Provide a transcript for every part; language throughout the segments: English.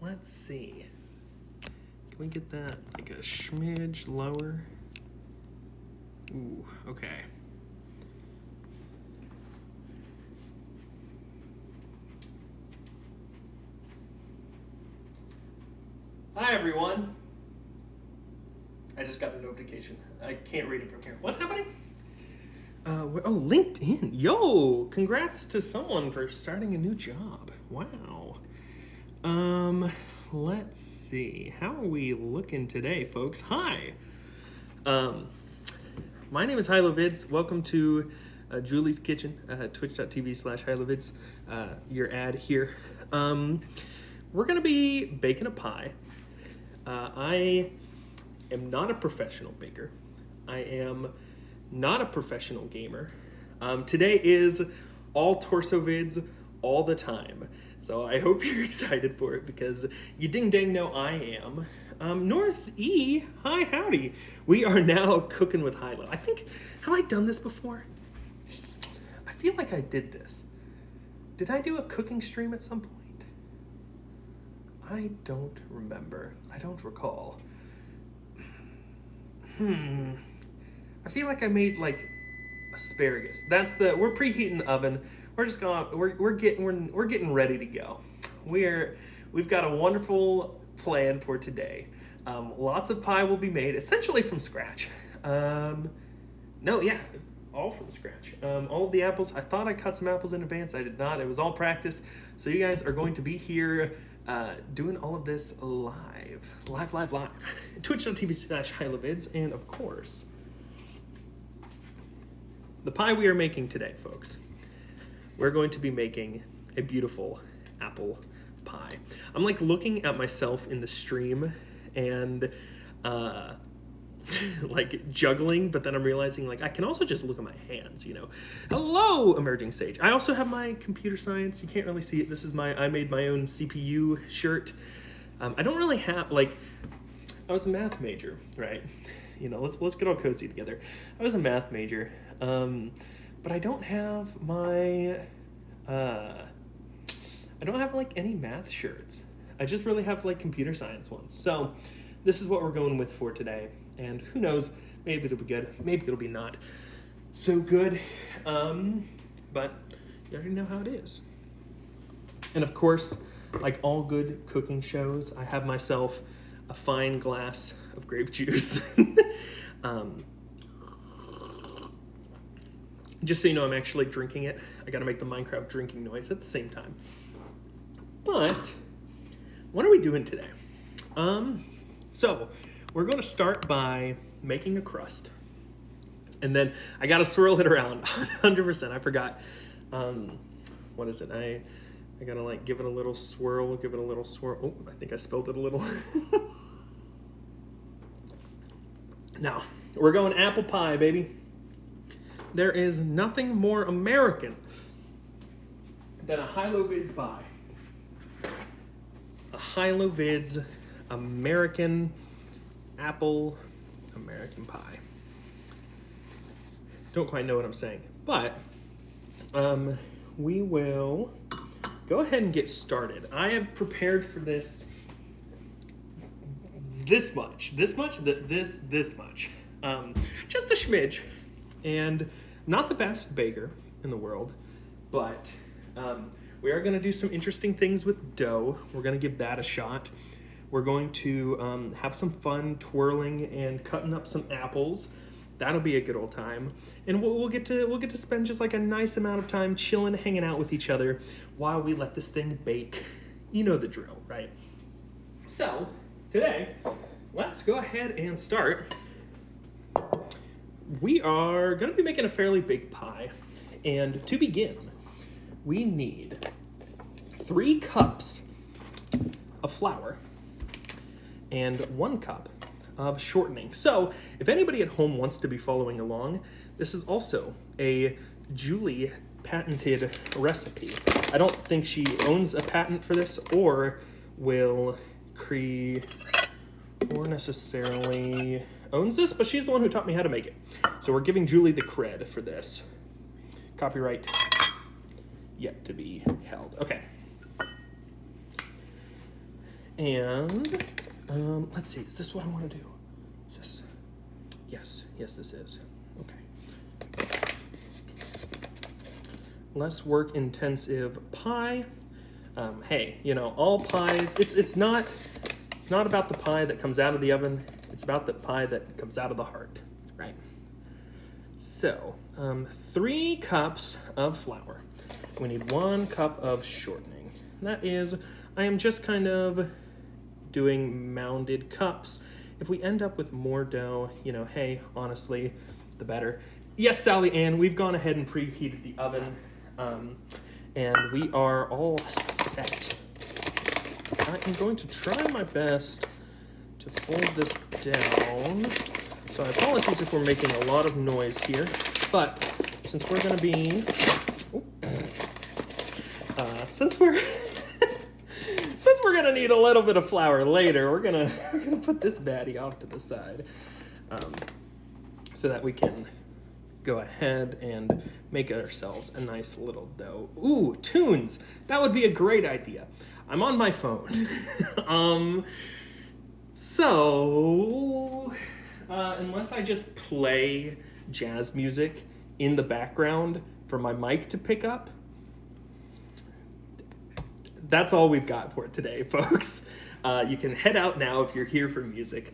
let's see. Can we get that like a smidge lower? Ooh, okay. Hi, everyone. I just got a notification. I can't read it from here. What's happening? LinkedIn. Yo, congrats to someone for starting a new job. Wow. Let's see. How are we looking today, folks? Hi. My name is PI-lovids. Welcome to Julie's Kitchen, twitch.tv/PI-lovids, your ad here. We're going to be baking a pie. I am not a professional baker. I am not a professional gamer. Today is all torso vids all the time. So I hope you're excited for it because you ding dang know I am. North E, hi howdy. We are now cooking with Hilo. I think, have I done this before? I feel like I did this. Did I do a cooking stream at some point? I don't remember. I don't recall. I feel like I made like asparagus. We're preheating the oven. We're just we're getting ready to go. We've got a wonderful plan for today. Lots of pie will be made essentially from scratch. All from scratch. All of the apples, I thought I cut some apples in advance. I did not. It was all practice. So you guys are going to be here doing all of this live. Twitch.tv/PI-lovids, and of course, the pie we are making today, folks. We're going to be making a beautiful apple pie. I'm like looking at myself in the stream and like juggling, but then I'm realizing like I can also just look at my hands, you know. Hello, emerging sage. I also have my computer science. You can't really see it. This is I made my own CPU shirt. I don't really have like, I was a math major, right? You know, let's get all cozy together. I was a math major, but I don't have my, I don't have like any math shirts. I just really have like computer science ones. So this is what we're going with for today. And who knows, maybe it'll be good, maybe it'll be not so good. But you already know how it is. And of course, like all good cooking shows, I have myself a fine glass of grape juice. Just so you know, I'm actually drinking it. I gotta make the Minecraft drinking noise at the same time. But what are we doing today? So we're going to start by making a crust. And then I got to swirl it around 100%. I forgot. What is it? I got to like give it a little swirl, Oh, I think I spilled it a little. Now, we're going apple pie, baby. There is nothing more American than a PI-lovids pie. A PI-lovids American apple American pie. Don't quite know what I'm saying, but we will go ahead and get started. I have prepared for this much, just a smidge, and not the best baker in the world, but we are going to do some interesting things with dough. We're going to give that a shot. We're going to have some fun twirling and cutting up some apples. That'll be a good old time. And we'll get to spend just like a nice amount of time chilling, hanging out with each other while we let this thing bake. You know the drill, right? So today, let's go ahead and start. We are going to be making a fairly big pie. And to begin, we need 3 cups of flour and 1 cup of shortening. So if anybody at home wants to be following along, this is also a Julie patented recipe. I don't think she owns a patent for this or necessarily owns this, but she's the one who taught me how to make it. So we're giving Julie the cred for this. Copyright yet to be held. Okay. And let's see, is this what I want to do? Is this? Yes, this is. Okay. Less work intensive pie. Hey, you know, all pies, it's not about the pie that comes out of the oven, it's about the pie that comes out of the heart, right? So, 3 cups of flour. We need 1 cup of shortening. That is, I am just kind of doing mounded cups. If we end up with more dough, you know, hey, honestly, the better. Yes, Sally Ann, we've gone ahead and preheated the oven, and we are all set. I am going to try my best to fold this down. So apologies if we're making a lot of noise here, but since we're going to be, since we're going to need a little bit of flour later, we're gonna put this baddie off to the side, so that we can go ahead and make ourselves a nice little dough. Ooh, tunes! That would be a great idea. I'm on my phone. Unless I just play jazz music in the background for my mic to pick up, that's all we've got for today, folks. You can head out now if you're here for music.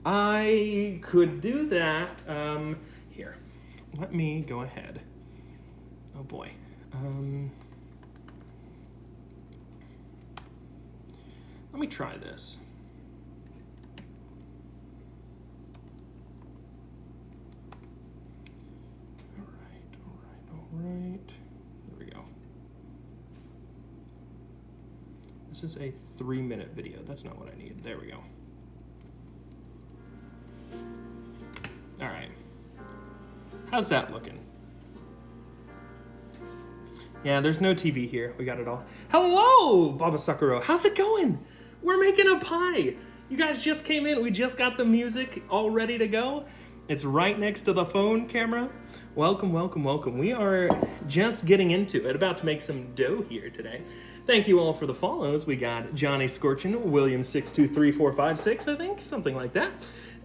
I could do that. Here, let me go ahead. Oh boy. Let me try this. All right. There we go. This is a 3-minute video. That's not what I need. There we go. All right. How's that looking? Yeah, there's no TV here. We got it all. Hello, Baba Sakuro. How's it going? We're making a pie. You guys just came in. We just got the music all ready to go. It's right next to the phone camera. Welcome, welcome, welcome. We are just getting into it, about to make some dough here today. Thank you all for the follows. We got Johnny Scorchin, William623456, I think, something like that.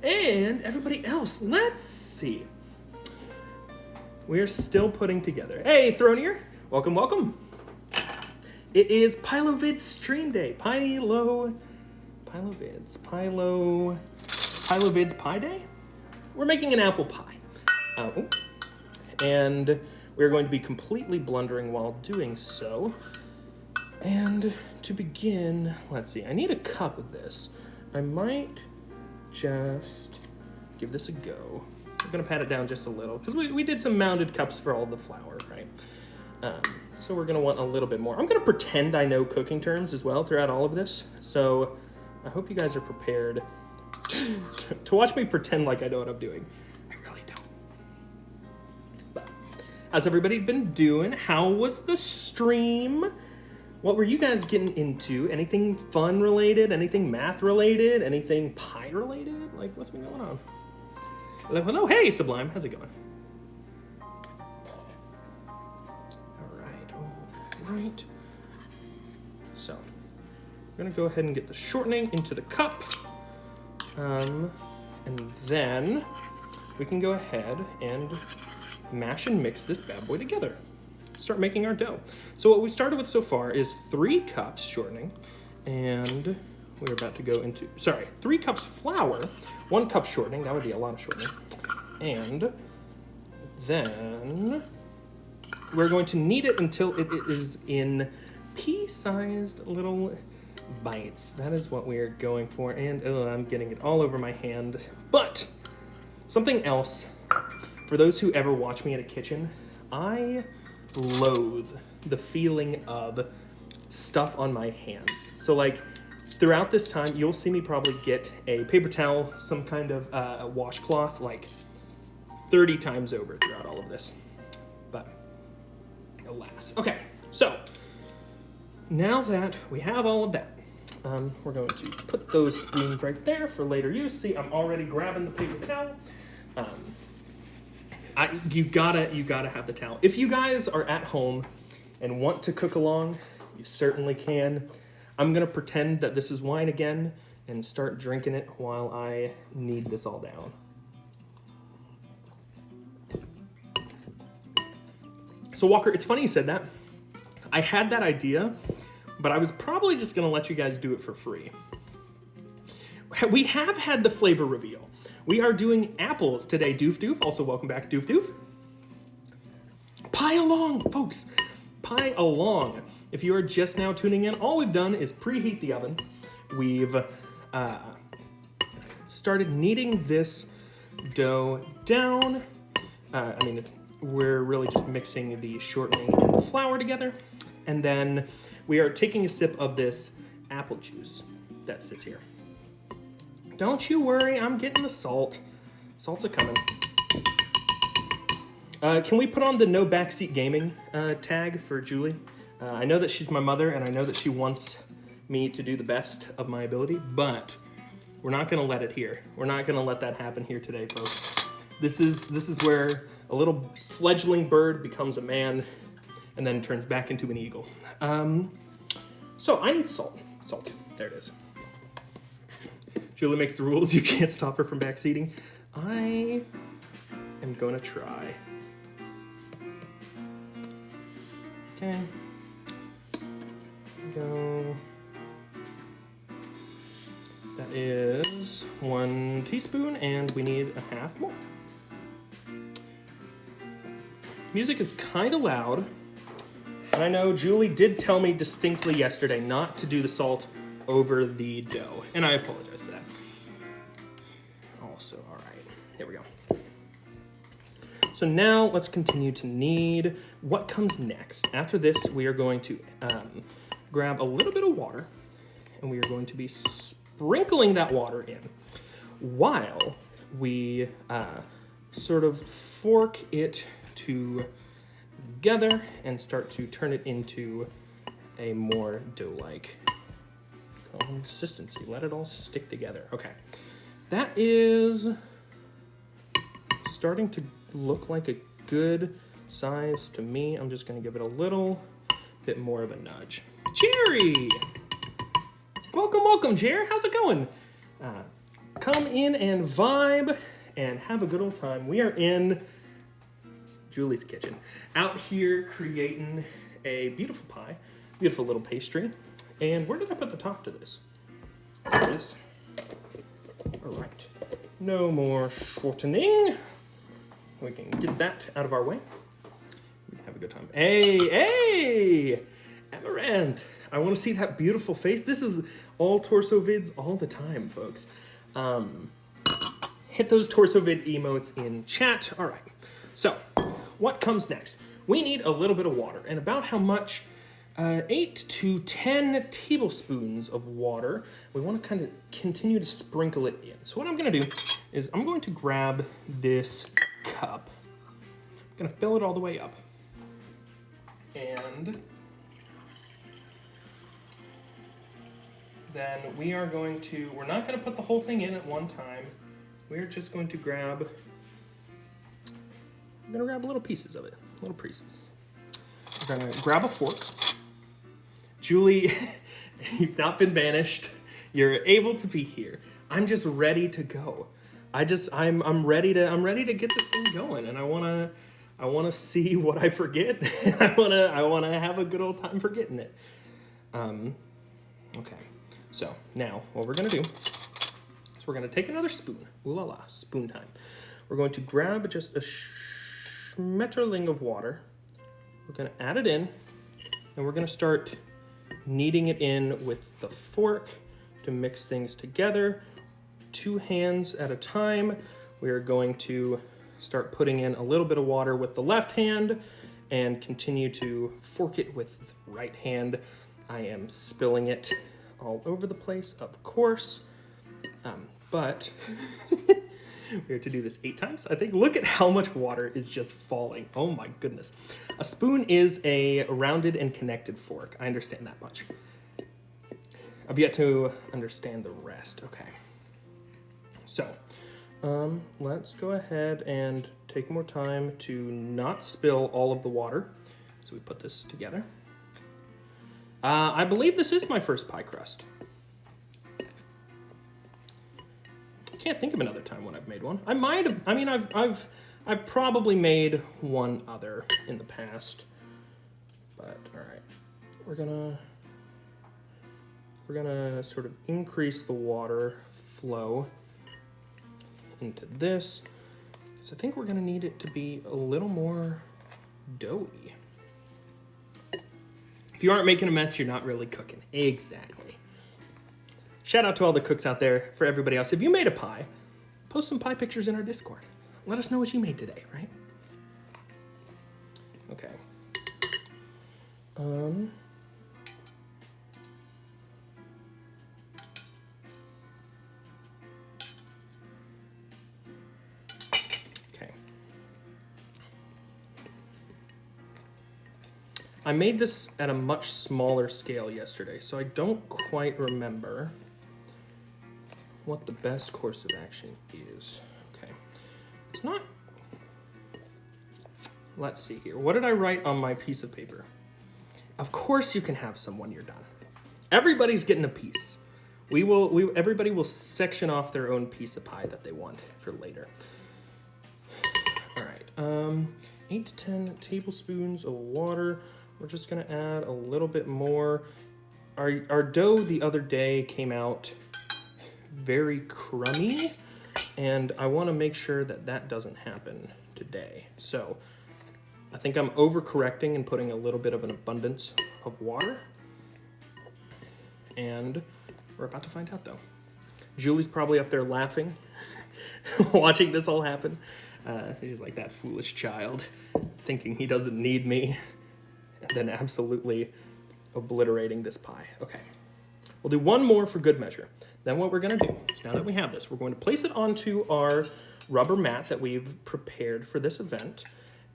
And everybody else, let's see. We're still putting together. Hey, Thronier, welcome, welcome. It is PI-lovids stream day. PI-lovids pie day? We're making an apple pie. And we're going to be completely blundering while doing so. And to begin, let's see, I need a cup of this. I might just give this a go. I'm gonna pat it down just a little, because we did some mounded cups for all the flour, right? So we're gonna want a little bit more. I'm gonna pretend I know cooking terms as well throughout all of this. So I hope you guys are prepared to watch me pretend like I know what I'm doing. I really don't. But how's everybody been doing? How was the stream? What were you guys getting into? Anything fun related? Anything math related? Anything pie related? Like, what's been going on? Hello, hello. Hey, Sublime. How's it going? All right. So, I'm going to go ahead and get the shortening into the cup. And then we can go ahead and mash and mix this bad boy together. Start making our dough. So what we started with so far is 3 cups shortening, and we're about to go into, 3 cups flour, 1 cup shortening, that would be a lot of shortening, and then we're going to knead it until it is in pea-sized little bites. That is what we're going for, and I'm getting it all over my hand. But something else, for those who ever watch me in a kitchen, I loathe the feeling of stuff on my hands. So like throughout this time, you'll see me probably get a paper towel, some kind of washcloth, like 30 times over throughout all of this. But alas. Okay, so now that we have all of that, we're going to put those spoons right there for later use. See, I'm already grabbing the paper towel. You gotta have the towel. If you guys are at home and want to cook along, you certainly can. I'm gonna pretend that this is wine again and start drinking it while I knead this all down. So Walker, it's funny you said that. I had that idea, but I was probably just gonna let you guys do it for free. We have had the flavor reveal. We are doing apples today, Doof Doof. Also, welcome back, Doof Doof. Pie along, folks. Pie along. If you are just now tuning in, all we've done is preheat the oven. We've started kneading this dough down. We're really just mixing the shortening and the flour together. And then we are taking a sip of this apple juice that sits here. Don't you worry, I'm getting the salt. Salt's a coming. Can we put on the no backseat gaming tag for Julie? I know that she's my mother, and I know that she wants me to do the best of my ability, but we're not gonna let it here. We're not gonna let that happen here today, folks. This is where a little fledgling bird becomes a man and then turns back into an eagle. So I need salt. Salt, there it is. Julie makes the rules, you can't stop her from backseating. I am gonna try. Okay. Go. That is 1 teaspoon, and we need a half more. Music is kind of loud, and I know Julie did tell me distinctly yesterday not to do the salt over the dough, and I apologize for that. Also, all right, here we go. So now let's continue to knead. What comes next? After this, we are going to grab a little bit of water, and we are going to be sprinkling that water in while we sort of fork it together and start to turn it into a more dough-like consistency. Let it all stick together. Okay, that is starting to look like a good size to me. I'm just gonna give it a little bit more of a nudge. Jerry! Welcome, Jer. How's it going? Come in and vibe and have a good old time. We are in Julie's kitchen, out here creating a beautiful pie, beautiful little pastry. And where did I put the top to this? There it is. All right, no more shortening. We can get that out of our way. Have a good time. Hey, Amaranth. I want to see that beautiful face. This is all torso vids all the time, folks. Hit those torso vid emotes in chat. All right, so what comes next? We need a little bit of water, and about how much? 8 to 10 tablespoons of water. We want to kind of continue to sprinkle it in. So what I'm going to do is I'm going to grab this cup. I'm going to fill it all the way up. And then we're not going to put the whole thing in at one time. We're just going to grab little pieces of it, little pieces. We're going to grab a fork. Julie, you've not been banished. You're able to be here. I'm just ready to go. I'm ready to get this thing going, and I wanna see what I forget. I wanna have a good old time forgetting it. Okay. So now what we're gonna do is we're gonna take another spoon. Ooh la la, spoon time. We're going to grab just a schmetterling of water. We're gonna add it in, and we're gonna start kneading it in with the fork to mix things together. 2 hands at a time. We're going to start putting in a little bit of water with the left hand and continue to fork it with the right hand. I am spilling it all over the place, of course, but we have to do this 8 times, I think. Look at how much water is just falling. Oh my goodness. A spoon is a rounded and connected fork. I understand that much. I've yet to understand the rest. Okay. So, let's go ahead and take more time to not spill all of the water. So we put this together. I believe this is my first pie crust. I can't think of another time when I've made one. I might have. I mean, I've probably made one other in the past. But all right, we're gonna sort of increase the water flow into this. So I think we're gonna need it to be a little more doughy. If you aren't making a mess, you're not really cooking. Exactly. Shout out to all the cooks out there. For everybody else, if you made a pie, post some pie pictures in our Discord. Let us know what you made today, right? Okay. Okay. I made this at a much smaller scale yesterday, so I don't quite remember what the best course of action is. Okay. It's not... Let's see here. What did I write on my piece of paper? Of course you can have some when you're done. Everybody's getting a piece. Everybody will section off their own piece of pie that they want for later. All right. 8 to 10 tablespoons of water. We're just gonna add a little bit more. Our dough the other day came out very crummy, and I wanna make sure that that doesn't happen today. So I think I'm overcorrecting and putting a little bit of an abundance of water. And we're about to find out though. Julie's probably up there laughing, watching this all happen. He's like that foolish child, thinking he doesn't need me. And then absolutely obliterating this pie. Okay, we'll do one more for good measure. Then what we're gonna do is, now that we have this, we're going to place it onto our rubber mat that we've prepared for this event,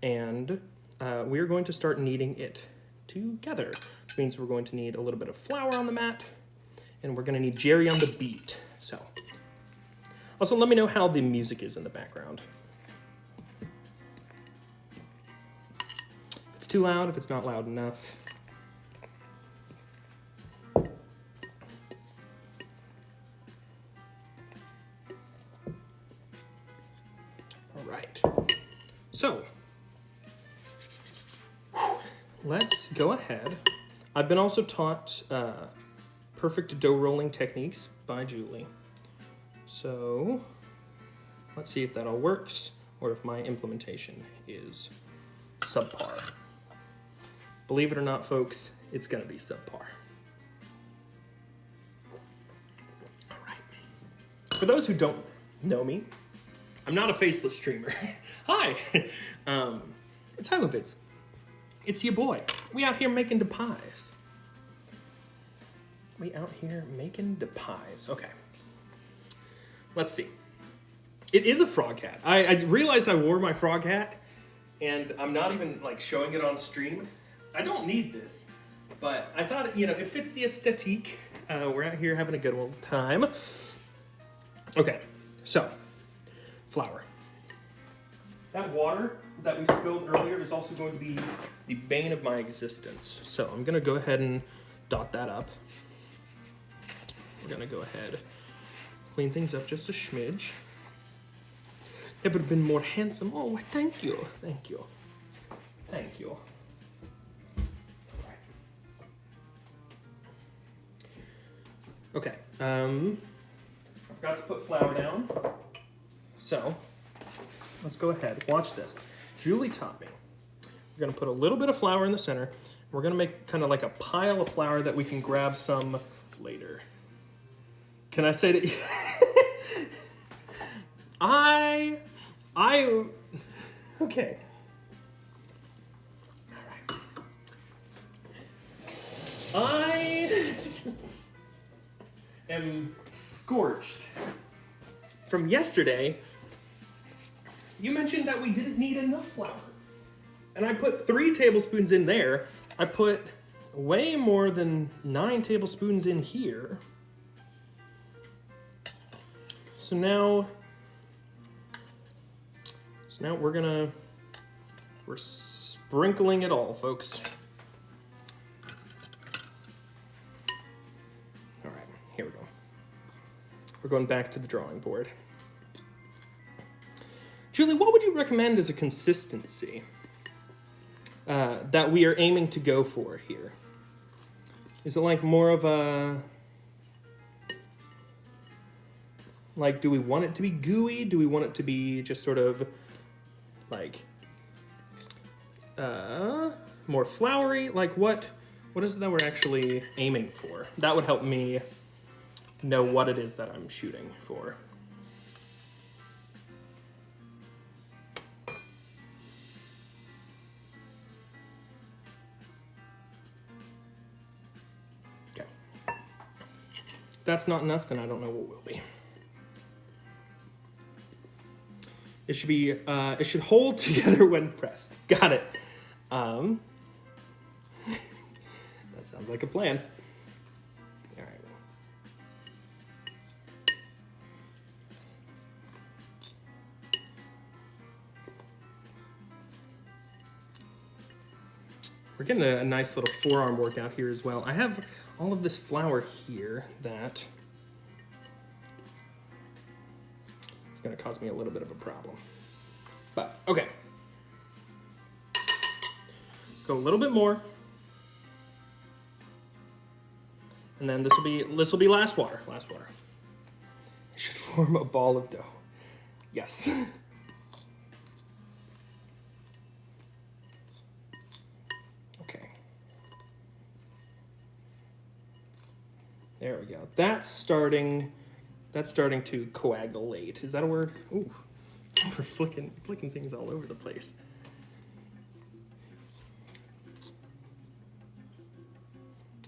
and we're going to start kneading it together. Which means we're going to need a little bit of flour on the mat, and we're gonna need Jerry on the beat. So, also let me know how the music is in the background. Too loud, if it's not loud enough. All right. So, let's go ahead. I've been also taught perfect dough rolling techniques by Julie. So, let's see if that all works or if my implementation is subpar. Believe it or not, folks, it's gonna be subpar. All right. For those who don't know me, I'm not a faceless streamer. Hi, it's PI-lovids. It's your boy. We out here making the pies. We out here making the pies. Okay. Let's see. It is a frog hat. I realized I wore my frog hat, and I'm not even like showing it on stream. I don't need this, but I thought, you know, it fits the aesthetique. We're out here having a good old time. Okay, so, flour. That water that we spilled earlier is also going to be the bane of my existence. So I'm gonna go ahead and dot that up. We're gonna go ahead, clean things up just a smidge. Never been more handsome. Oh, thank you, thank you, thank you. Okay, I forgot to put flour down, so let's go ahead. Watch this. Julie taught me. We're gonna put a little bit of flour in the center. We're gonna make kind of like a pile of flour that we can grab some later. Can I say that? Okay. All right. I am scorched from yesterday. You mentioned that we didn't need enough flour, and I put 3 tablespoons in there. I put way more than 9 tablespoons in here. So now we're sprinkling it all, folks. Here we go. We're going back to the drawing board. Julie, what would you recommend as a consistency that we are aiming to go for here? Is it like more of a, like, do we want it to be gooey? Do we want it to be just sort of like more flowery? Like what is it that we're actually aiming for? That would help me know what it is that I'm shooting for. Okay. If that's not enough, then I don't know what will be. It should be, it should hold together when pressed. Got it. That sounds like a plan. All right. We're getting a nice little forearm workout here as well. I have all of this flour here that is going to cause me a little bit of a problem. But, okay. Go a little bit more. And then this will be last water. It should form a ball of dough. Yes. Okay. There we go. That's starting to coagulate. Is that a word? Ooh. We're flicking things all over the place.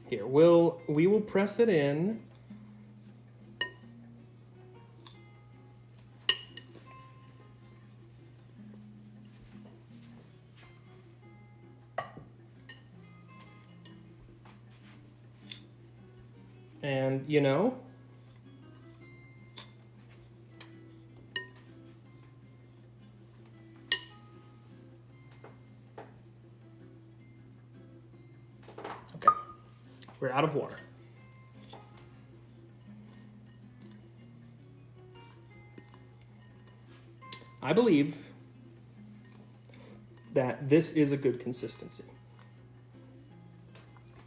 Here, we will press it in. And, you know, okay, we're out of water. I believe that this is a good consistency.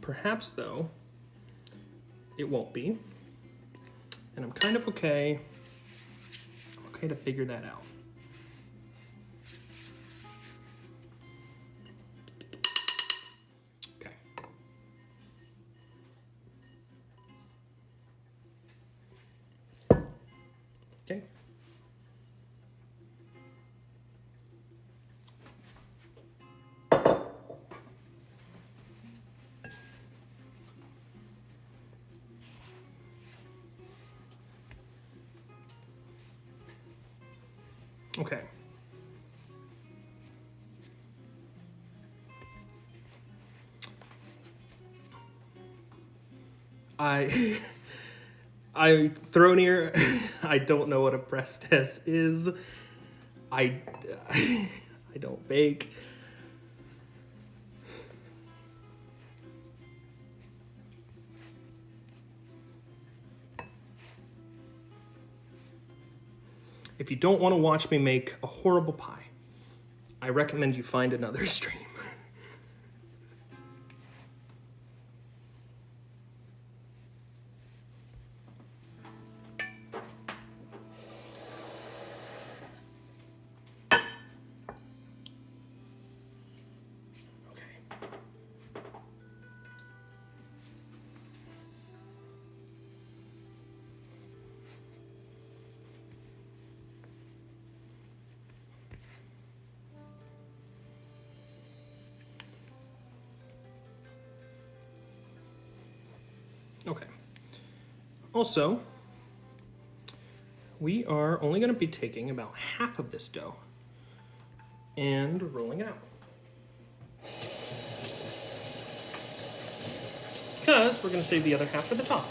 Perhaps, though, it won't be. And I'm kind of okay to figure that out. Okay. Okay. Okay. I thrown here. I don't know what a press test is. I don't bake. If you don't want to watch me make a horrible pie, I recommend you find another stream. Okay. Also, we are only going to be taking about half of this dough and rolling it out. Because we're going to save the other half for the top.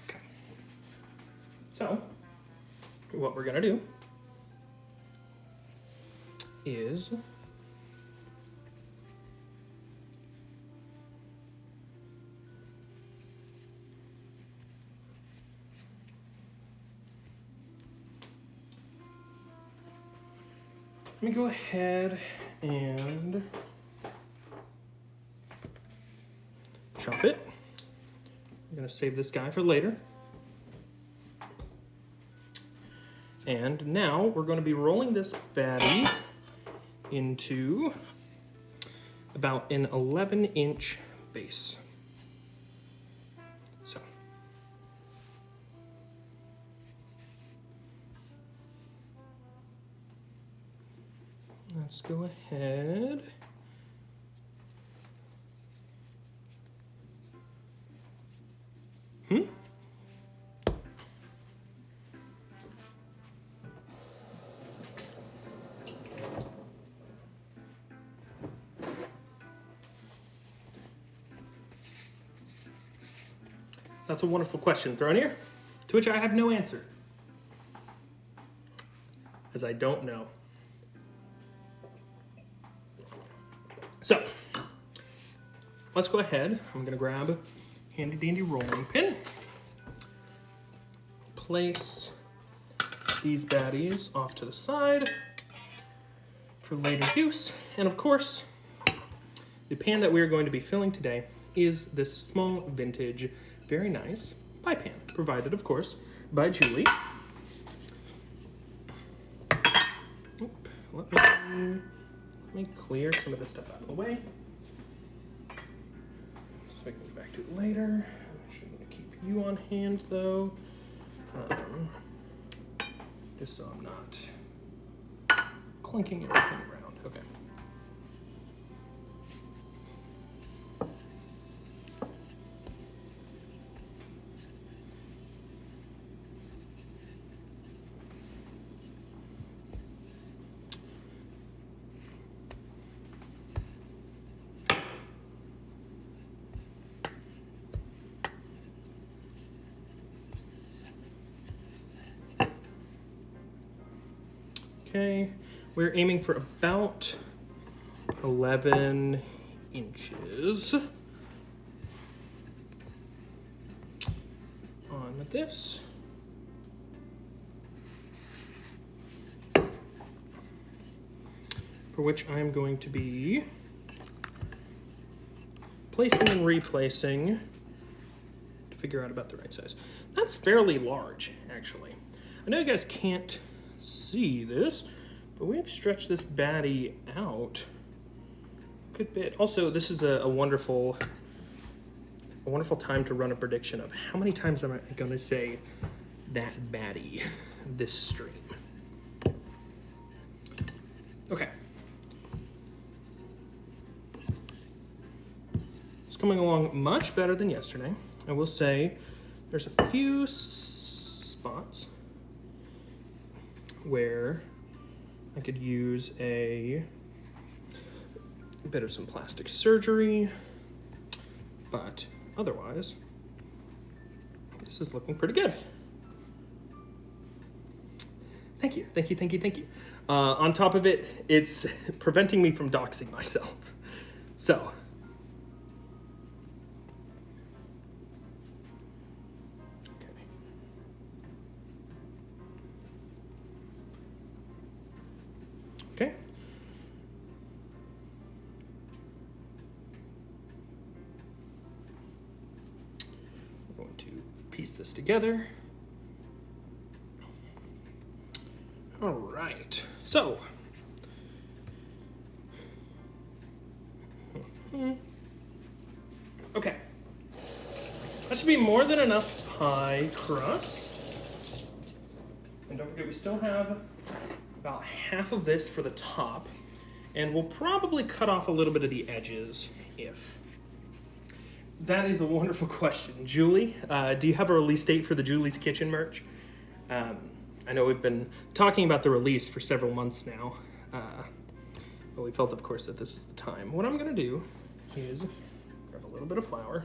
Okay. So, what we're going to do is let me go ahead and chop it. I'm gonna save this guy for later. And now we're going to be rolling this baddie into about an 11-inch base. So let's go ahead. That's a wonderful question thrown here, to which I have no answer, as I don't know. So, let's go ahead. I'm gonna grab a handy dandy rolling pin, place these baddies off to the side for later use, and of course, the pan that we're going to be filling today is this small vintage, very nice pie pan, provided, of course, by Julie. Oop, let me clear some of this stuff out of the way, so I can get back to it later. I'm actually going to keep you on hand, though, just so I'm not clinking everything around. Okay. Okay, we're aiming for about 11 inches on this. For which I'm going to be placing and replacing to figure out about the right size. That's fairly large, actually. I know you guys can't see this, but we've stretched this baddie out a good bit. Also, this is a wonderful time to run a prediction of how many times am I going to say that baddie this stream. Okay. It's coming along much better than yesterday. I will say there's a few spots where I could use a bit of some plastic surgery, but otherwise, this is looking pretty good. Thank you, thank you, thank you, thank you. On top of it, it's preventing me from doxing myself. So, okay. We're going to piece this together. All right, so. Okay. That should be more than enough pie crust. And don't forget, we still have about half of this for the top, and we'll probably cut off a little bit of the edges if. That is a wonderful question. Julie, do you have a release date for the Julie's Kitchen merch? I know we've been talking about the release for several months now, but we felt, of course, that this was the time. What I'm gonna do is grab a little bit of flour,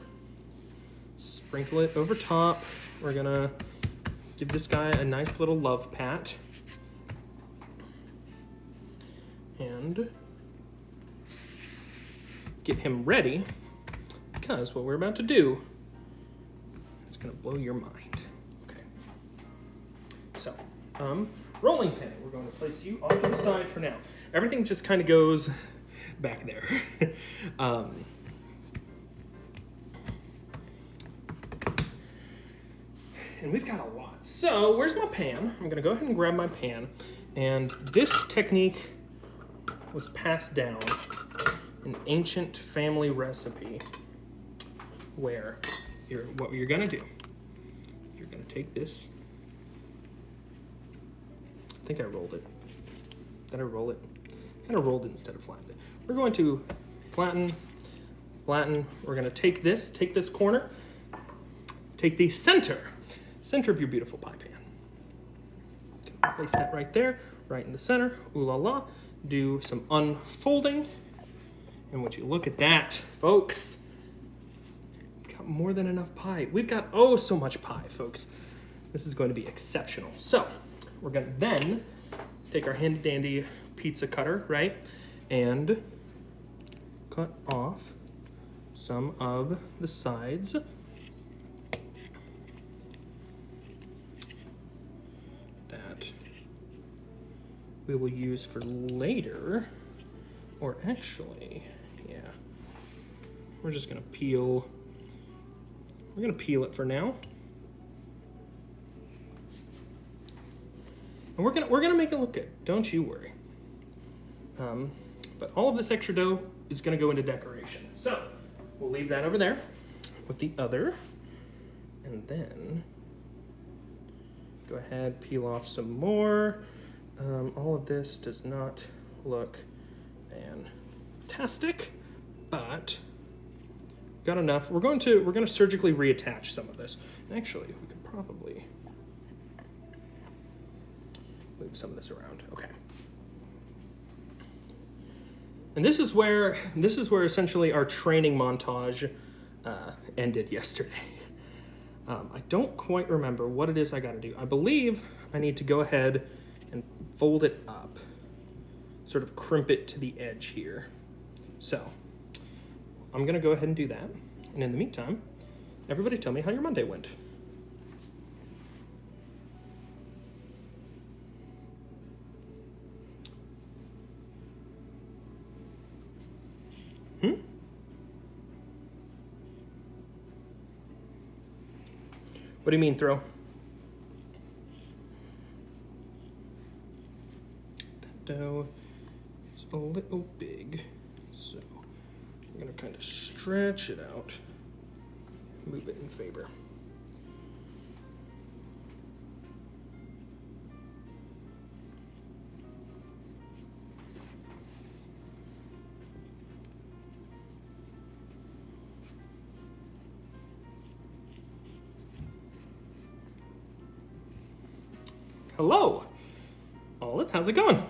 sprinkle it over top. We're gonna give this guy a nice little love pat. and get him ready, because what we're about to do is going to blow your mind. Okay. So, rolling pin. We're going to place you off to the side for now. Everything just kind of goes back there. And we've got a lot. So where's my pan? I'm gonna go ahead and grab my pan. And this technique was passed down, an ancient family recipe, where what you're gonna do, you're gonna take this. I think I rolled it. Did I roll it? Kind of rolled it instead of flattened it. We're going to flatten. We're gonna take this corner, take the center of your beautiful pie pan. Place that right there, right in the center. Ooh la la. Do some unfolding. And would you look at that, folks? We've got more than enough pie. We've got oh so much pie, folks. This is going to be exceptional. So we're gonna then take our handy dandy pizza cutter, right? And cut off some of the sides. We will use for later, or actually, yeah, we're just gonna peel. We're gonna peel it for now, and we're gonna make it look good. Don't you worry. But all of this extra dough is gonna go into decoration. So we'll leave that over there with the other, and then go ahead, peel off some more. All of this does not look fantastic, but got enough. We're going to surgically reattach some of this. Actually, we could probably move some of this around. Okay. And this is where essentially our training montage ended yesterday. I don't quite remember what it is I got to do. I believe I need to go ahead and fold it up, sort of crimp it to the edge here. So I'm gonna go ahead and do that. And in the meantime, everybody tell me how your Monday went. What do you mean, throw? Dough is a little big, so I'm gonna kind of stretch it out, move it in favor. Hello, Olive, how's it going?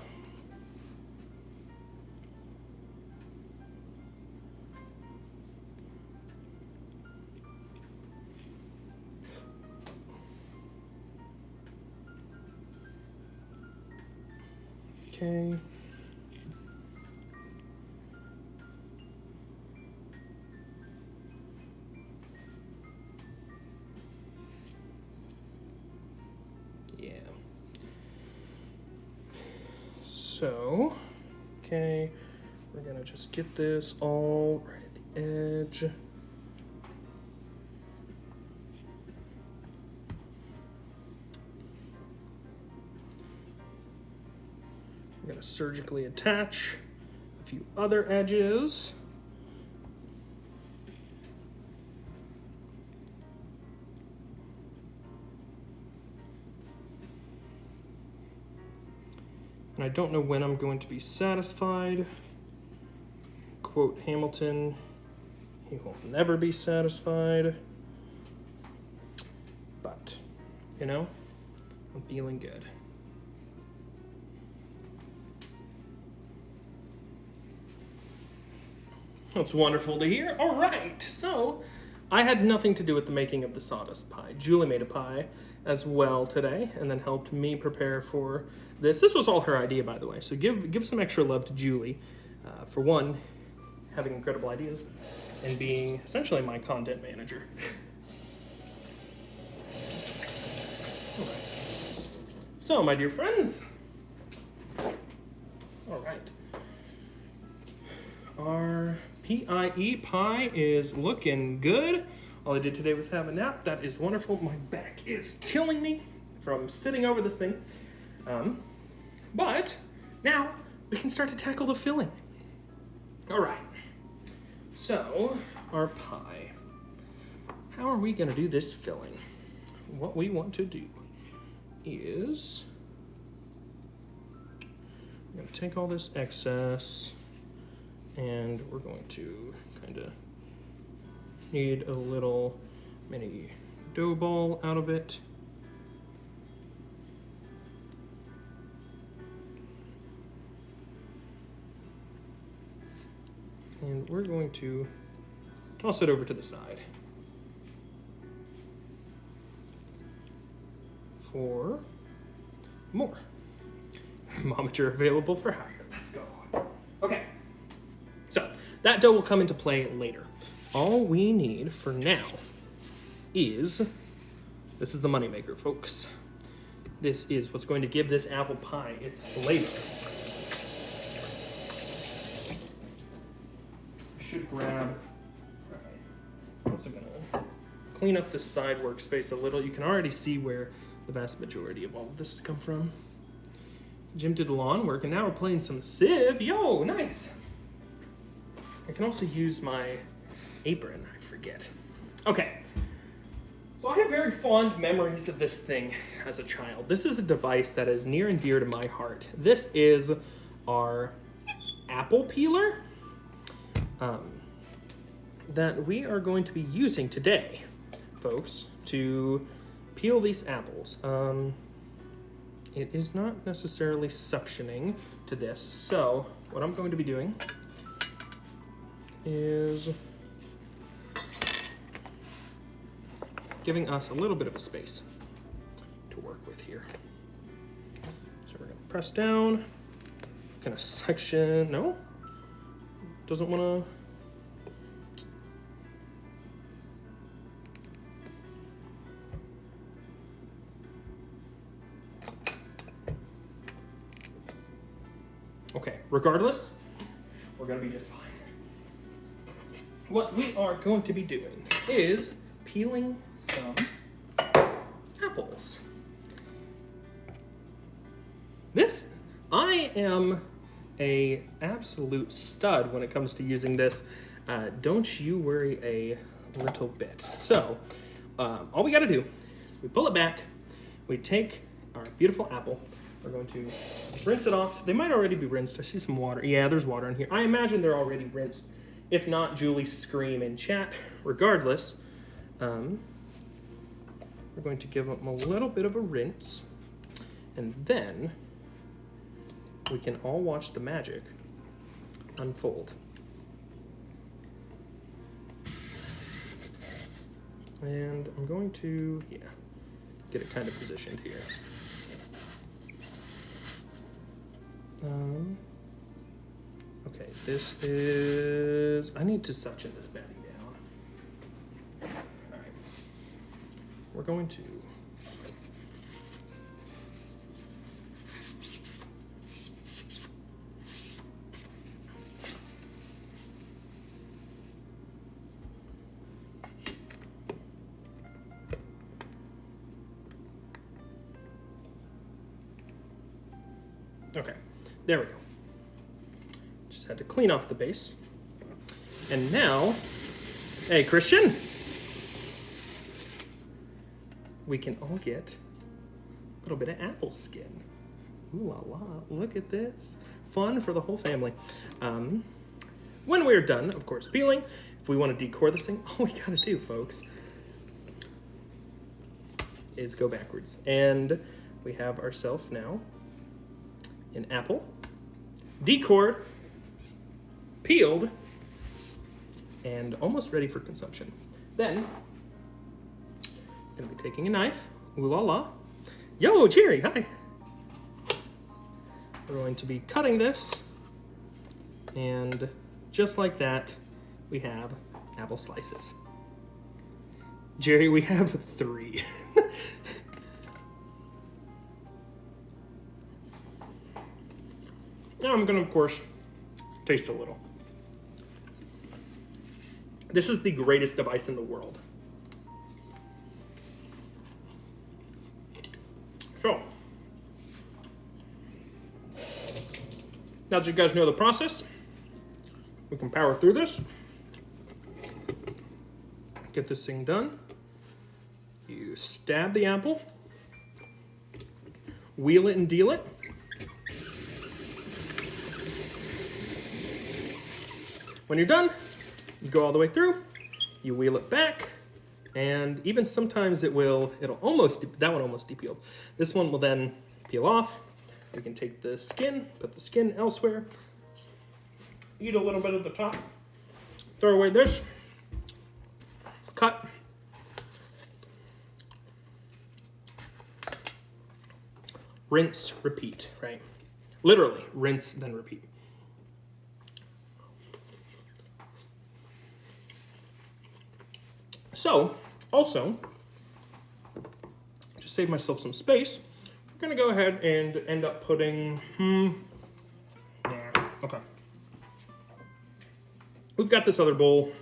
Okay. Yeah. So, okay, we're gonna just get this all right at the edge. I'm gonna surgically attach a few other edges. And I don't know when I'm going to be satisfied. Quote Hamilton, he will never be satisfied. But, you know, I'm feeling good. That's wonderful to hear. All right, so I had nothing to do with the making of the sawdust pie. Julie made a pie, as well today, and then helped me prepare for this. This was all her idea, by the way, so give some extra love to Julie, for one, having incredible ideas, and being essentially my content manager. All right. So, my dear friends, all right, our PIE pie is looking good. All I did today was have a nap. That is wonderful. My back is killing me from sitting over this thing. But now we can start to tackle the filling. All right. So, our pie. How are we going to do this filling? What we want to do is I'm going to take all this excess, and we're going to kind of need a little mini dough ball out of it. And we're going to toss it over to the side for more. Momager available for hire. Let's go. Okay. So that dough will come into play later. All we need for now is, this is the moneymaker, folks. This is what's going to give this apple pie its flavor. Should grab, I'm also gonna clean up this side workspace a little. You can already see where the vast majority of all of this has come from. Jim did the lawn work, and now we're playing some Civ. Yo, nice. I can also use my apron, I forget. Okay, so I have very fond memories of this thing as a child. This is a device that is near and dear to my heart. This is our apple peeler that we are going to be using today, folks, to peel these apples. It is not necessarily suctioning to this, so what I'm going to be doing is giving us a little bit of a space to work with here. So we're gonna press down, gonna section, no, doesn't wanna, okay, regardless, we're gonna be just fine. What we are going to be doing is peeling some apples. I am a absolute stud when it comes to using this. Don't you worry a little bit. So, all we gotta do, we pull it back, we take our beautiful apple, we're going to rinse it off. They might already be rinsed. I see some water. Yeah, there's water in here. I imagine they're already rinsed. If not, Julie, scream in chat. Regardless, we're going to give them a little bit of a rinse, and then we can all watch the magic unfold. And I'm going to, get it kind of positioned here. Okay, this is, I need to suction this baddie down. All right, we're going to okay, there we go. Just had to clean off the base. And now, hey, Christian, we can all get a little bit of apple skin. Ooh la la, look at this. Fun for the whole family. When we're done, of course, peeling, if we want to decore this thing, all we gotta do, folks, is go backwards. And we have ourselves now an apple, decored, peeled, and almost ready for consumption. Then, I'm going to be taking a knife, Ooh la la. Yo, Jerry, hi. We're going to be cutting this, and just like that, we have apple slices. Jerry, we have 3. Now I'm gonna, of course, taste a little. This is the greatest device in the world. So, now that you guys know the process, we can power through this. Get this thing done. You stab the apple, wheel it and deal it. When you're done, you go all the way through, you wheel it back, and even sometimes it'll almost, that one almost de-peeled. This one will then peel off. We can take the skin, put the skin elsewhere, eat a little bit of the top, throw away this, cut. Rinse, repeat, right? Literally, rinse, then repeat. So, also, just save myself some space, we're gonna go ahead and end up putting, okay. We've got this other bowl.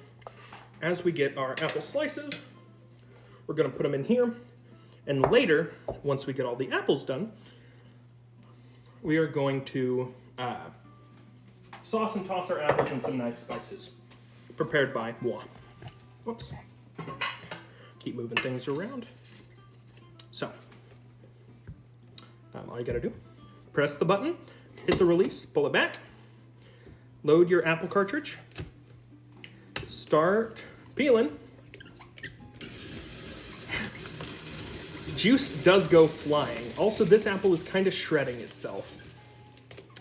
As we get our apple slices, we're gonna put them in here, and later, once we get all the apples done, we are going to sauce and toss our apples in some nice spices, prepared by moi. Whoops. Keep moving things around. So, all you gotta do, press the button, hit the release, pull it back, load your apple cartridge, start peeling. Juice does go flying. Also, this apple is kind of shredding itself.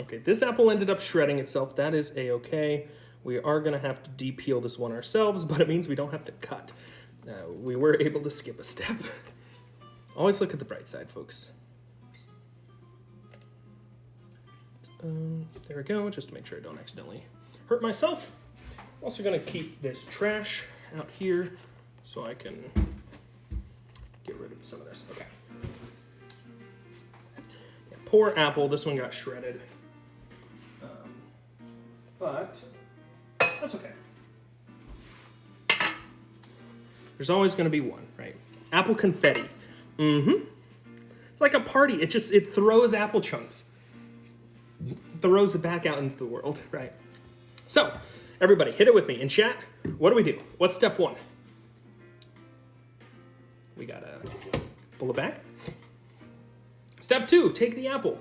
Okay, this apple ended up shredding itself. That is a-okay. We are gonna have to de-peel this one ourselves, but it means we don't have to cut. We were able to skip a step. Always look at the bright side, folks. There we go, just to make sure I don't accidentally hurt myself. Also gonna keep this trash out here so I can get rid of some of this. Okay. Yeah, poor apple, this one got shredded. But that's okay. There's always gonna be one, right? Apple confetti. It's like a party. It throws apple chunks. Throws it back out into the world, right? So, everybody, hit it with me. In chat, what do we do? What's step 1? We gotta pull it back. Step 2, take the apple.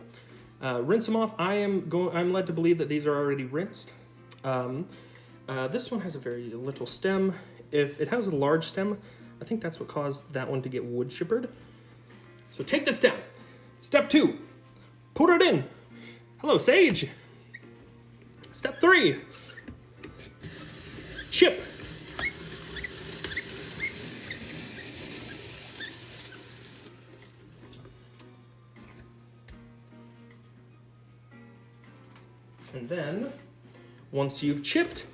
Rinse them off. I'm led to believe that these are already rinsed. This one has a very little stem. If it has a large stem, I think that's what caused that one to get wood chippered. So take this down. Step 2, put it in. Hello, Sage. Step 3, chip. And then, once you've chipped,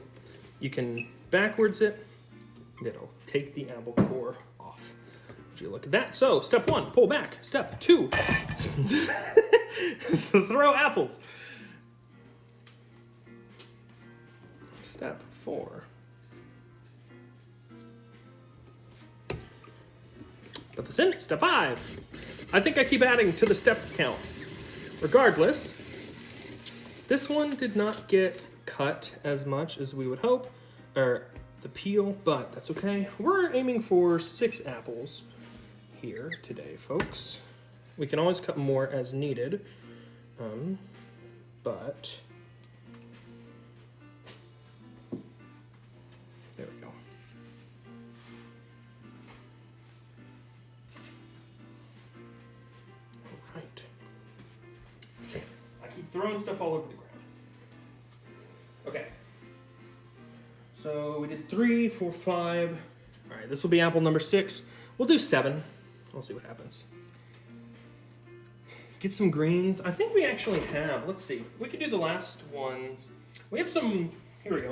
you can backwards it, and it'll take the apple core off. Would you look at that? So, step 1, pull back. Step 2, throw apples. Step 4, put this in. Step 5. I think I keep adding to the step count. Regardless, this one did not get cut as much as we would hope, or the peel, but that's okay. We're aiming for 6 apples here today, folks. We can always cut more as needed, but there we go. All right. I keep throwing stuff all over the ground. Okay. So we did 3, 4, 5. All right, this will be apple number 6. We'll do 7. We'll see what happens. Get some greens. I think we actually have. Let's see. We could do the last one. We have some. Here we go.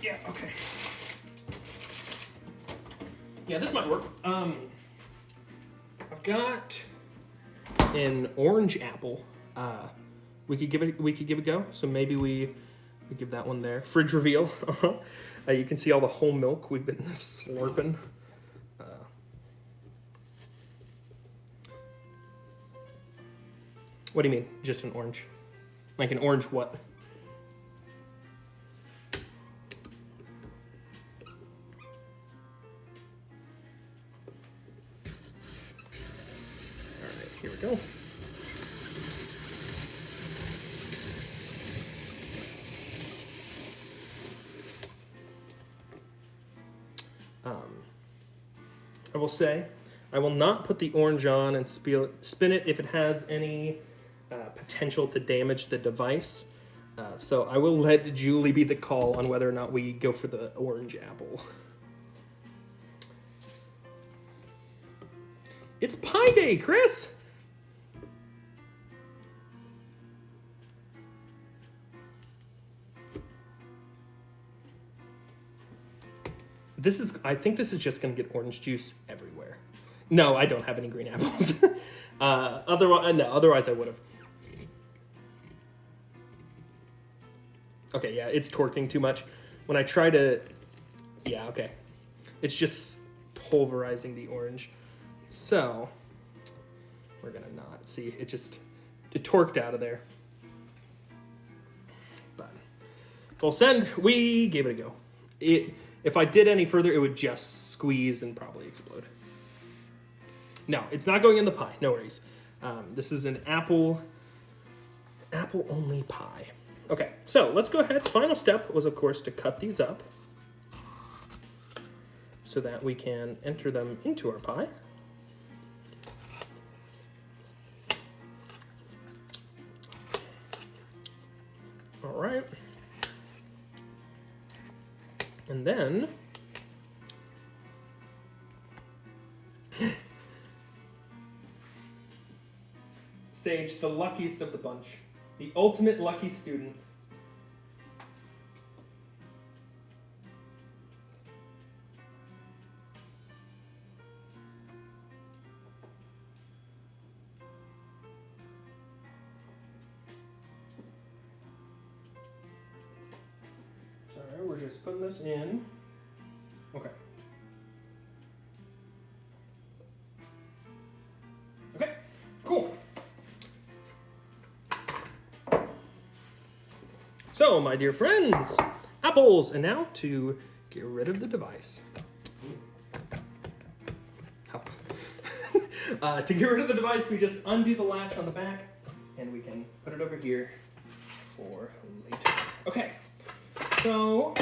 Yeah. Okay. Yeah, this might work. I've got an orange apple. We could give it a go. So maybe we give that one there. Fridge reveal. You can see all the whole milk we've been slurping. What do you mean? Just an orange? Like an orange what? Alright, here we go. I will say, I will not put the orange on and spin it if it has any potential to damage the device. So I will let Julie be the call on whether or not we go for the orange apple. It's Pi Day, Chris! I think this is just going to get orange juice everywhere. No, I don't have any green apples. Otherwise I would have. Okay, yeah, it's torquing too much. When I try to... Yeah, okay. It's just pulverizing the orange. So, we're going to not. See, it torqued out of there. But, full send, we gave it a go. If I did any further, it would just squeeze and probably explode. No, it's not going in the pie. No worries. This is an apple-only pie. Okay, so let's go ahead. Final step was, of course, to cut these up so that we can enter them into our pie. All right. And then Sage, the luckiest of the bunch. The ultimate lucky student. Sorry, we're just putting this in. Okay. Okay, cool. So, my dear friends, apples, and now to get rid of the device. To get rid of the device, we just undo the latch on the back, and we can put it over here for later. Okay, so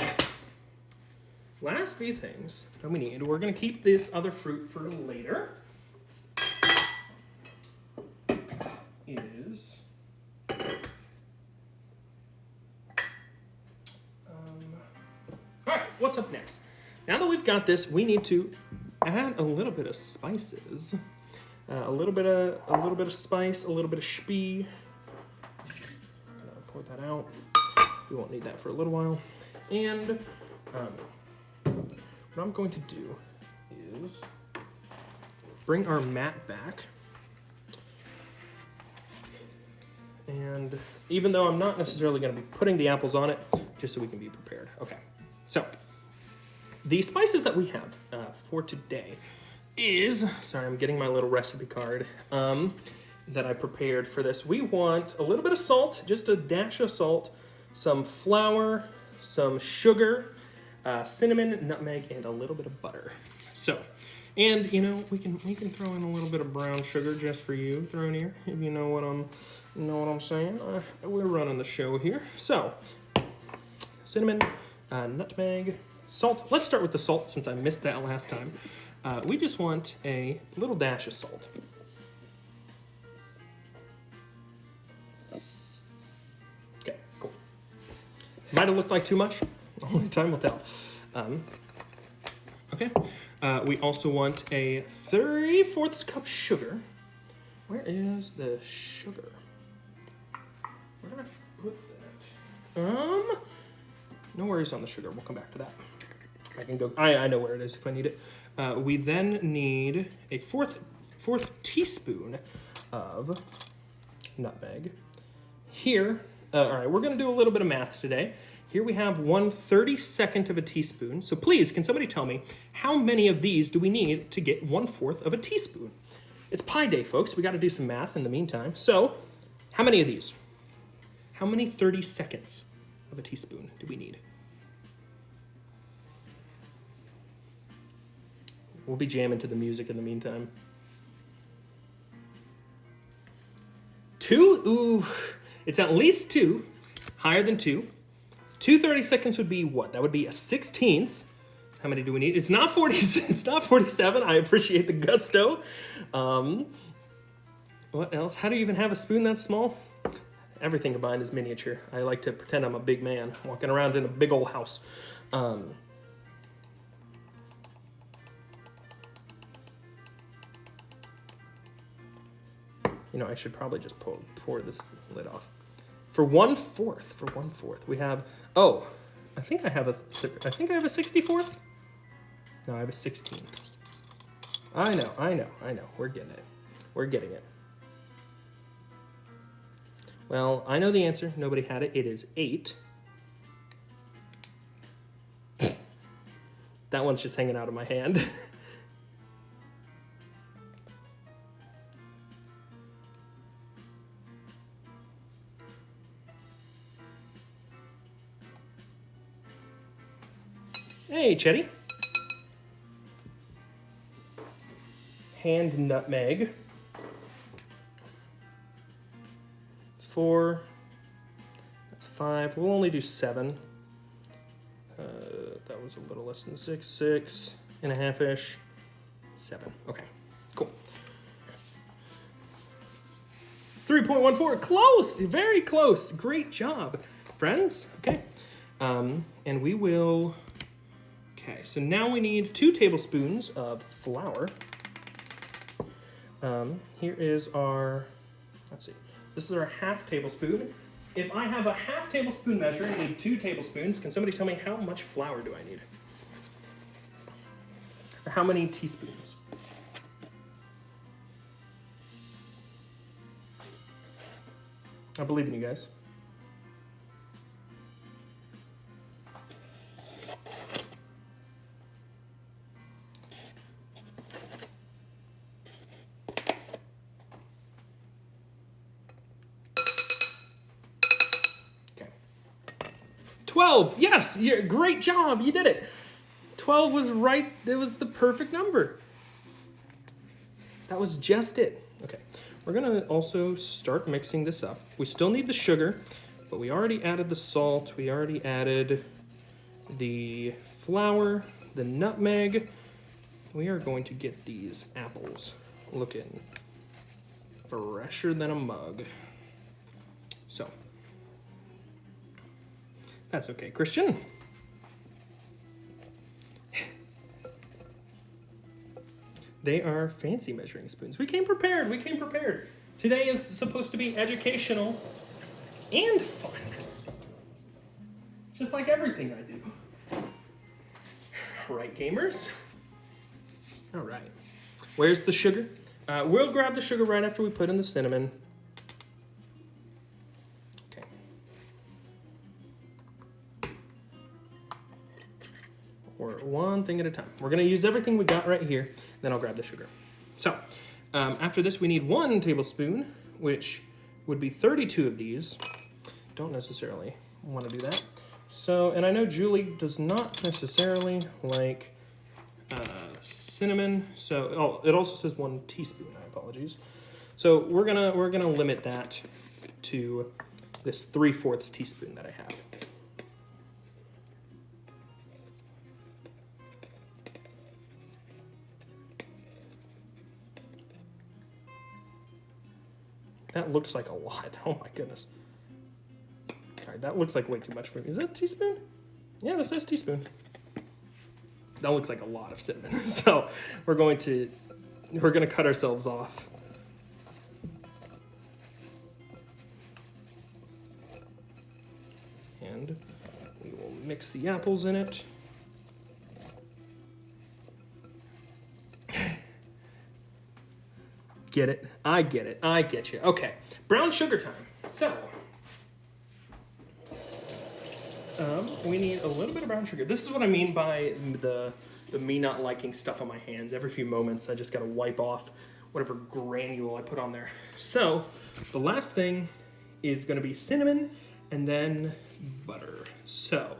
last few things that we need. We're going to keep this other fruit for later. Is Alright, what's up next? Now that we've got this, we need to add a little bit of spices. A little bit of spice, a little bit of spee. Pour that out. We won't need that for a little while. And what I'm going to do is bring our mat back. And even though I'm not necessarily going to be putting the apples on it, just so we can be prepared. Okay. So, the spices that we have for today is, sorry, I'm getting my little recipe card that I prepared for this. We want a little bit of salt, just a dash of salt, some flour, some sugar, cinnamon, nutmeg, and a little bit of butter. So, and you know, we can throw in a little bit of brown sugar just for you, throw in here, if you know what I'm saying. We're running the show here. So, cinnamon, nutmeg, salt. Let's start with the salt since I missed that last time. We just want a little dash of salt. Okay, cool. Might have looked like too much. Only time will tell. Okay. We also want a 3/4 cup sugar. Where is the sugar? Where did I put that? No worries on the sugar. We'll come back to that. I can go. I know where it is if I need it. We then need a fourth teaspoon of nutmeg. Here, all right, we're going to do a little bit of math today. Here we have 1/32 of a teaspoon. So please, can somebody tell me how many of these do we need to get 1/4 of a teaspoon? It's Pi Day, folks. We got to do some math in the meantime. So, how many of these? How many 32nds of a teaspoon do we need? We'll be jamming to the music in the meantime. 2? Ooh, it's at least 2. Higher than 2. 2 30-seconds would be what? That would be a 16th. How many do we need? It's not 40. It's not 47. I appreciate the gusto. What else? How do you even have a spoon that small? Everything combined is miniature. I like to pretend I'm a big man walking around in a big old house. You know, I should probably just pour this lid off. For 1/4, we have, oh, I think I have a 64th. No, I have a 16th. I know. We're getting it. Well, I know the answer. Nobody had it. It is 8. That one's just hanging out of my hand. Hey, Chetty. Hand nutmeg. It's 4. That's 5. We'll only do 7. That was a little less than 6. 6.5-ish. 7. Okay, cool. 3.14. Close. Very close. Great job, friends. Okay. And we will. Okay, so now we need 2 tablespoons of flour. Here is our, let's see, this is our 1/2 tablespoon. If I have a 1/2 tablespoon measure and need 2 tablespoons, can somebody tell me how much flour do I need? Or how many teaspoons? I believe in you guys. Okay. 12. Yes, great job. You did it. 12 was right. It was the perfect number. That was just it. Okay. We're going to also start mixing this up. We still need the sugar, but we already added the salt. We already added the flour, the nutmeg. We are going to get these apples looking fresher than a mug. So, that's okay, Christian. They are fancy measuring spoons. We came prepared. Today is supposed to be educational and fun. Just like everything I do. Right, gamers? All right. Where's the sugar? We'll grab the sugar right after we put in the cinnamon. Okay. Or one thing at a time. We're going to use everything we got right here. Then I'll grab the sugar. So, after this, we need 1 tablespoon, which would be 32 of these. Don't necessarily want to do that. So, and I know Julie does not necessarily like cinnamon. So, it also says 1 teaspoon. My apologies. So we're gonna limit that to this 3/4 teaspoon that I have. That looks like a lot. Oh my goodness. All right, that looks like way too much for me. Is that a teaspoon? Yeah, it says teaspoon. that looks like a lot of cinnamon. So we're going to cut ourselves off. And we will mix the apples in it. Get it? I get it. I get you. Okay, brown sugar time. So, we need a little bit of brown sugar. This is what I mean by the me not liking stuff on my hands. Every few moments, I just gotta wipe off whatever granule I put on there. So, the last thing is gonna be cinnamon and then butter. So,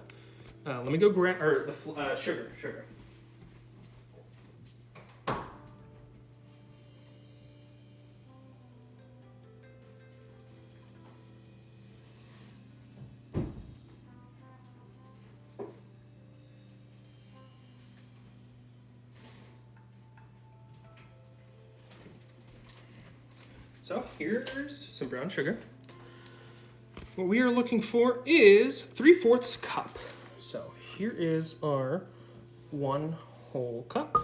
let me go grab, sugar. So here's some brown sugar. What we are looking for is 3/4 cup. So here is our 1 whole cup.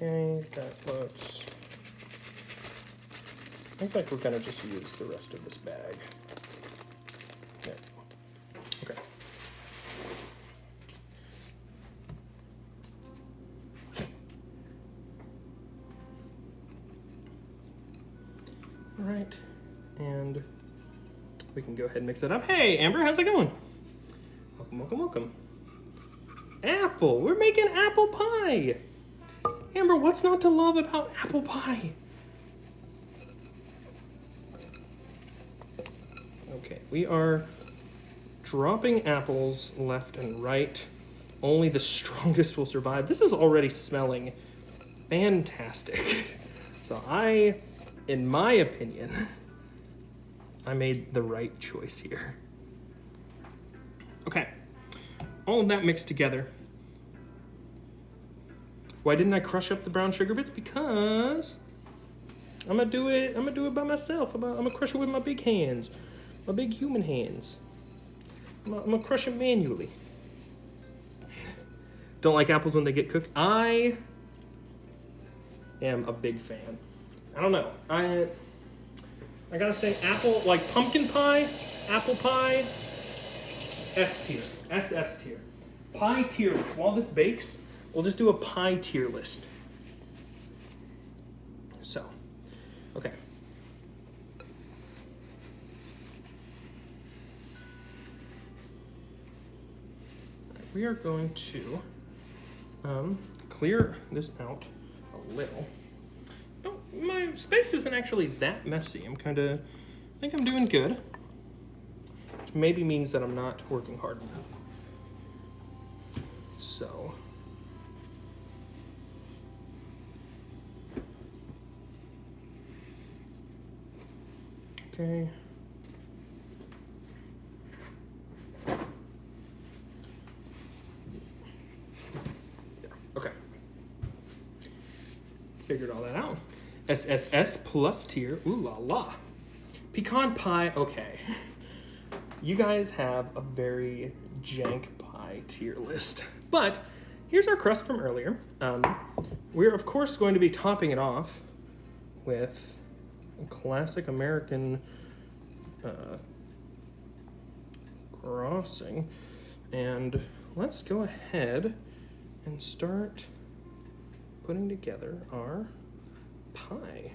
Okay, that looks like we're gonna just use the rest of this bag. Yeah. Okay. All right, and we can go ahead and mix that up. Hey, Amber, how's it going? Welcome. Apple, we're making apple pie. Amber, what's not to love about apple pie? Okay, we are dropping apples left and right. Only the strongest will survive. This is already smelling fantastic. So in my opinion, I made the right choice here. Okay, all of that mixed together. Why didn't I crush up the brown sugar bits? Because I'm gonna do it by myself. I'm gonna crush it with my big hands, my big human hands. I'm gonna crush it manually. Don't like apples when they get cooked. I am a big fan. I don't know. I gotta say, apple, like pumpkin pie, apple pie, S tier, SS tier. Pie tier list. While this bakes, we'll just do a pie tier list. So, okay. We are going to clear this out a little. Oh, my space isn't actually that messy. I think I'm doing good. Which maybe means that I'm not working hard enough. So. Okay. Okay. Figured all that out. SSS plus tier. Ooh la la. Pecan pie. Okay. You guys have a very jank pie tier list. But here's our crust from earlier. We're of course going to be topping it off with a classic American crossing. And let's go ahead and start putting together our pie.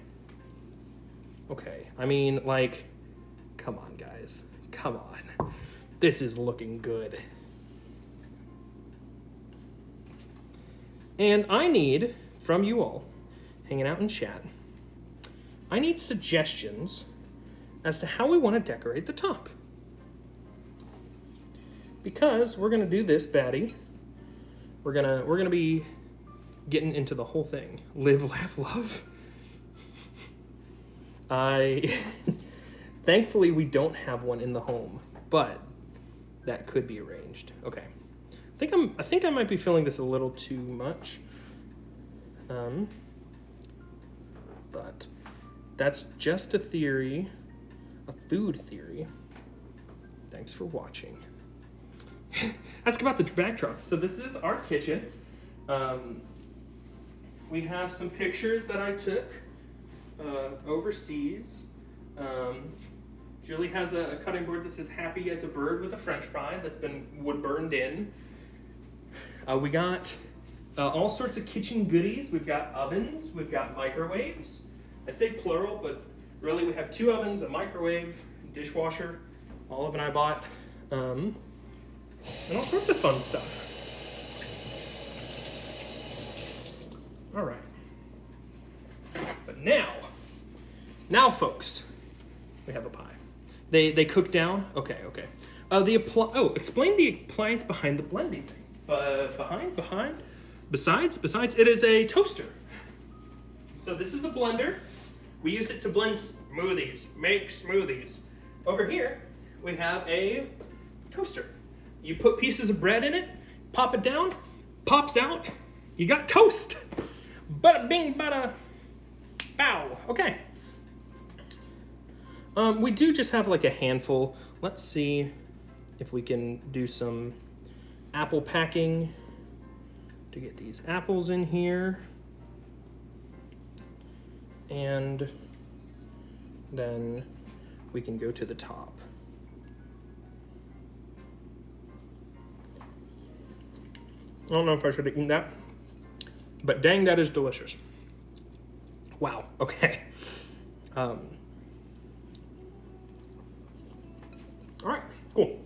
Okay, I mean, like, come on, guys. Come on. This is looking good. And I need, from you all, hanging out in chat, I need suggestions as to how we want to decorate the top. Because we're gonna do this baddie. We're gonna be getting into the whole thing. Live, laugh, love. Thankfully we don't have one in the home, but that could be arranged. Okay. I think I might be feeling this a little too much. But that's just a theory, a food theory. Thanks for watching. Ask about the backdrop. So this is our kitchen. We have some pictures that I took overseas. Julie has a cutting board that says happy as a bird with a french fry that's been wood burned in. We got all sorts of kitchen goodies. We've got ovens, we've got microwaves. I say plural, but really we have 2 ovens, a microwave, dishwasher. Olive and I bought, and all sorts of fun stuff. All right. But now folks, we have a pie. They cook down. Okay. Explain the appliance behind the blending thing. Besides, it is a toaster. So this is a blender. We use it to blend smoothies, make smoothies. Over here, we have a toaster. You put pieces of bread in it, pop it down, pops out, you got toast. Bada bing, bada bow. Okay. We do just have like a handful. Let's see if we can do some apple packing to get these apples in here. And then we can go to the top. I don't know if I should have eaten that, but dang, that is delicious. Wow, okay. All right, cool.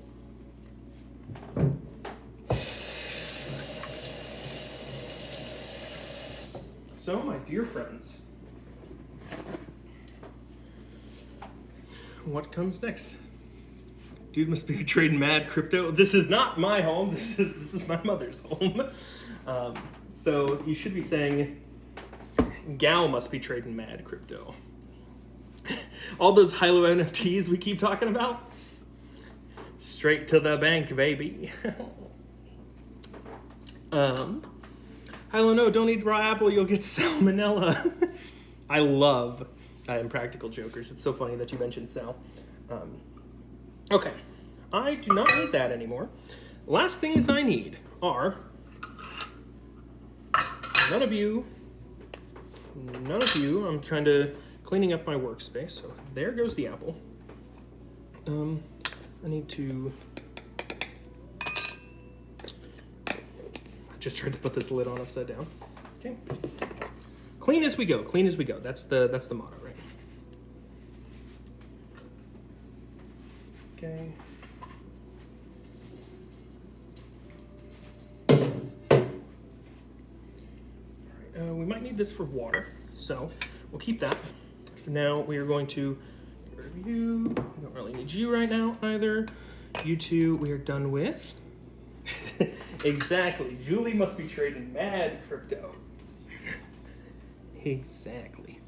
So, my dear friends, what comes next? Dude must be trading mad crypto. This is not my home. This is my mother's home. So you should be saying, Gal must be trading mad crypto. All those high-low NFTs we keep talking about, straight to the bank, baby. High-low, no, don't eat raw apple. You'll get salmonella. I love Impractical Jokers. It's so funny that you mentioned Sal. Okay, I do not need that anymore. Last things I need are none of you. I'm kind of cleaning up my workspace. So there goes the apple. I need to. I just tried to put this lid on upside down. Okay. Clean as we go. Clean as we go. That's the motto, right? Okay. All right, we might need this for water, so we'll keep that. Now we are going to get rid of you. We don't really need you right now either. You two, we are done with. Exactly. Julie must be trading mad crypto. Exactly.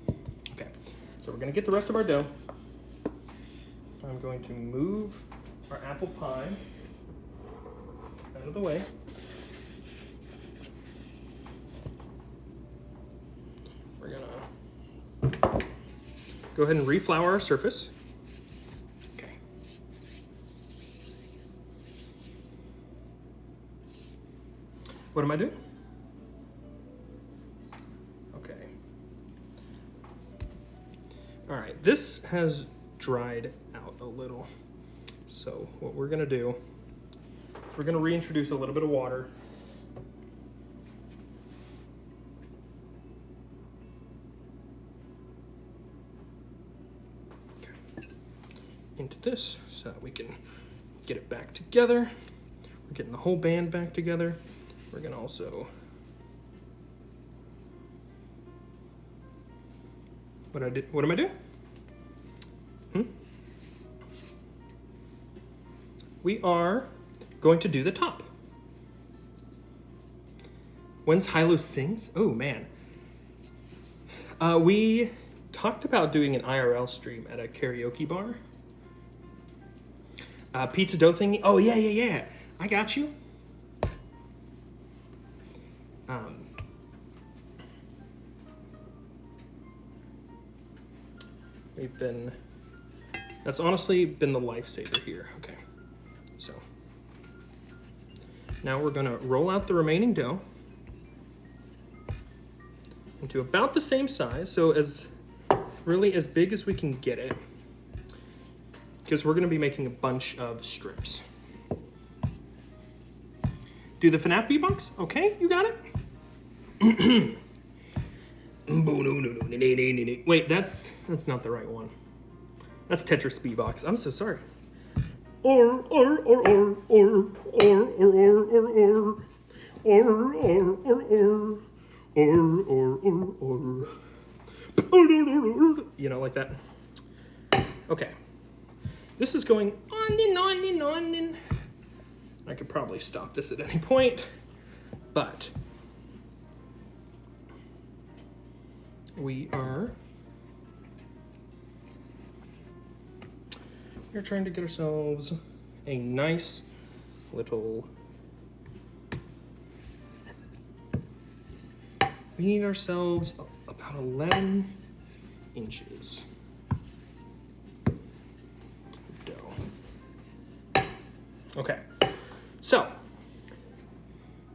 Okay, so we're gonna get the rest of our dough. I'm going to move our apple pie out of the way. We're gonna go ahead and reflour our surface. Okay. What am I doing? Okay. All right, this has dried out a little. So what we're gonna do, we're gonna reintroduce a little bit of water. Into this so that we can get it back together. We're getting the whole band back together. We're gonna also, what am I doing? We are going to do the top. When's Hilo Sings? Oh man. We talked about doing an IRL stream at a karaoke bar. Pizza dough thingy. Oh, yeah, yeah, yeah. I got you. That's honestly been the lifesaver here. Okay, so now we're gonna roll out the remaining dough into about the same size, so really as big as we can get it, because we're gonna be making a bunch of strips. Do the FNAF beatbox? Okay, you got it. Wait, that's not the right one. That's Tetris beatbox. I'm so sorry. Or. You know, like that. Okay. This is going on and on and on and I could probably stop this at any point, but we're trying to get ourselves a nice little, we need ourselves about 11 inches dough. Okay, so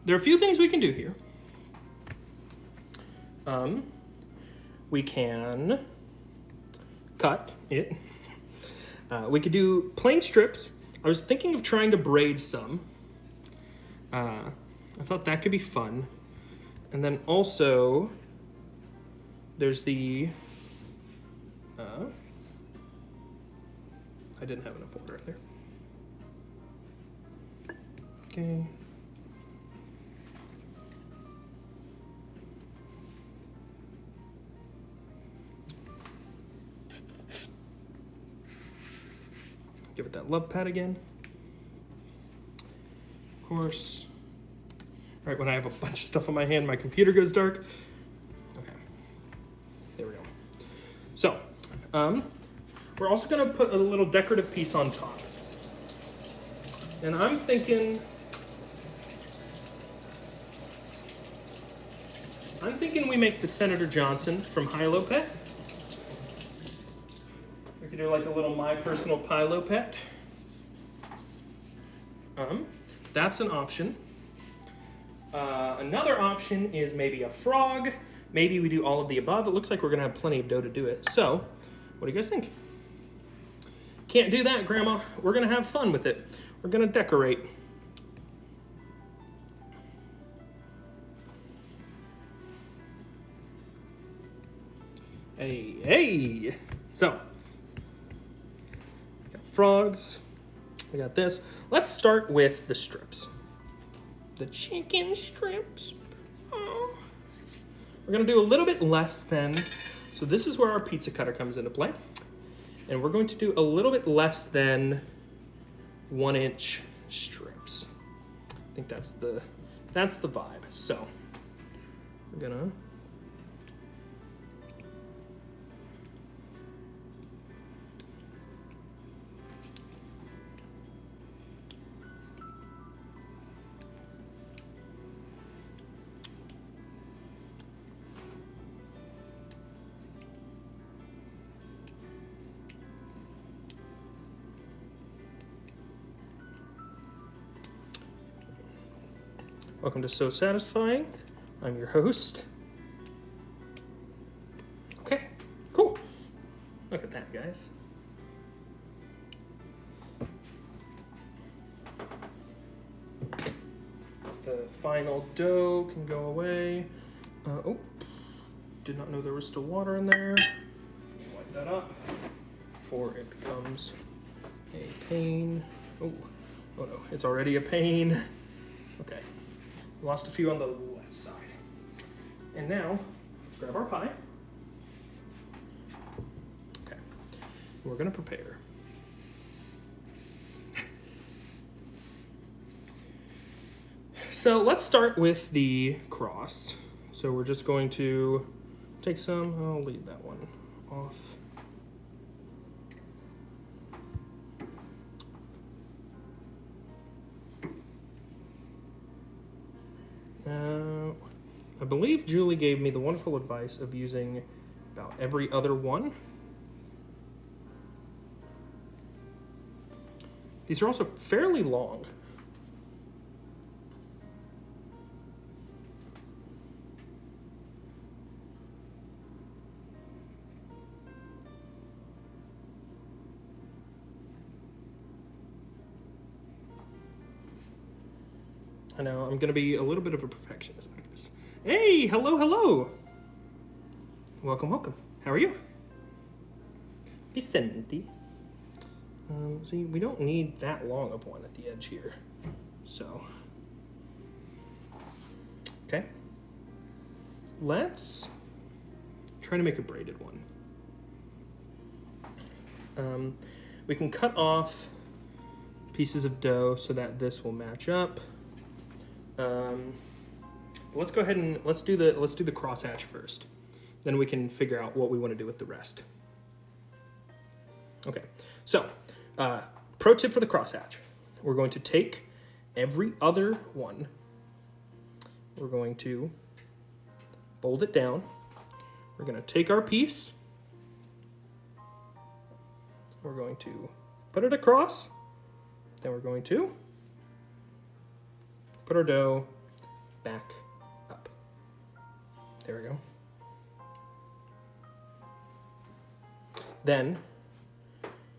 there are a few things we can do here. We can cut it. We could do plain strips. I was thinking of trying to braid some. I thought that could be fun. And then also, there's the, I didn't have enough water there. Okay. Give it that love pat again. Of course. Right when I have a bunch of stuff on my hand, my computer goes dark. Okay, there we go. So, we're also gonna put a little decorative piece on top. And I'm thinking we make the Senator Johnson from Hilo Pet. We could do like a little My Personal Pilo Pet. That's an option. Another option is maybe a frog. Maybe we do all of the above. It looks like we're gonna have plenty of dough to do it. So, what do you guys think? Can't do that, Grandma. We're gonna have fun with it. We're gonna decorate. Hey. So, we got frogs. We got this. Let's start with the strips. The chicken strips. Oh. We're gonna do a little bit less than, so this is where our pizza cutter comes into play. And we're going to do a little bit less than 1 inch strips. I think that's the vibe. So we're gonna welcome to So Satisfying. I'm your host. Okay, cool. Look at that, guys. The final dough can go away. Oh, did not know there was still water in there. Wipe that up before it becomes a pain. Oh no, it's already a pain. Okay. Lost a few on the left side. And now, let's grab our pie. Okay. We're gonna prepare. So let's start with the cross. So we're just going to take some, I'll leave that one off. believe Julie gave me the wonderful advice of using about every other one. These are also fairly long. I know, I'm going to be a little bit of a perfectionist like this. Hey, hello, hello. Welcome, welcome. How are you? Vicente. See, we don't need that long of one at the edge here. So, okay. Let's try to make a braided one. We can cut off pieces of dough so that this will match up. Let's go ahead and let's do the crosshatch first. Then we can figure out what we want to do with the rest. Okay, so pro tip for the crosshatch. We're going to take every other one. We're going to fold it down. We're going to take our piece. We're going to put it across. Then we're going to put our dough back up. There we go. Then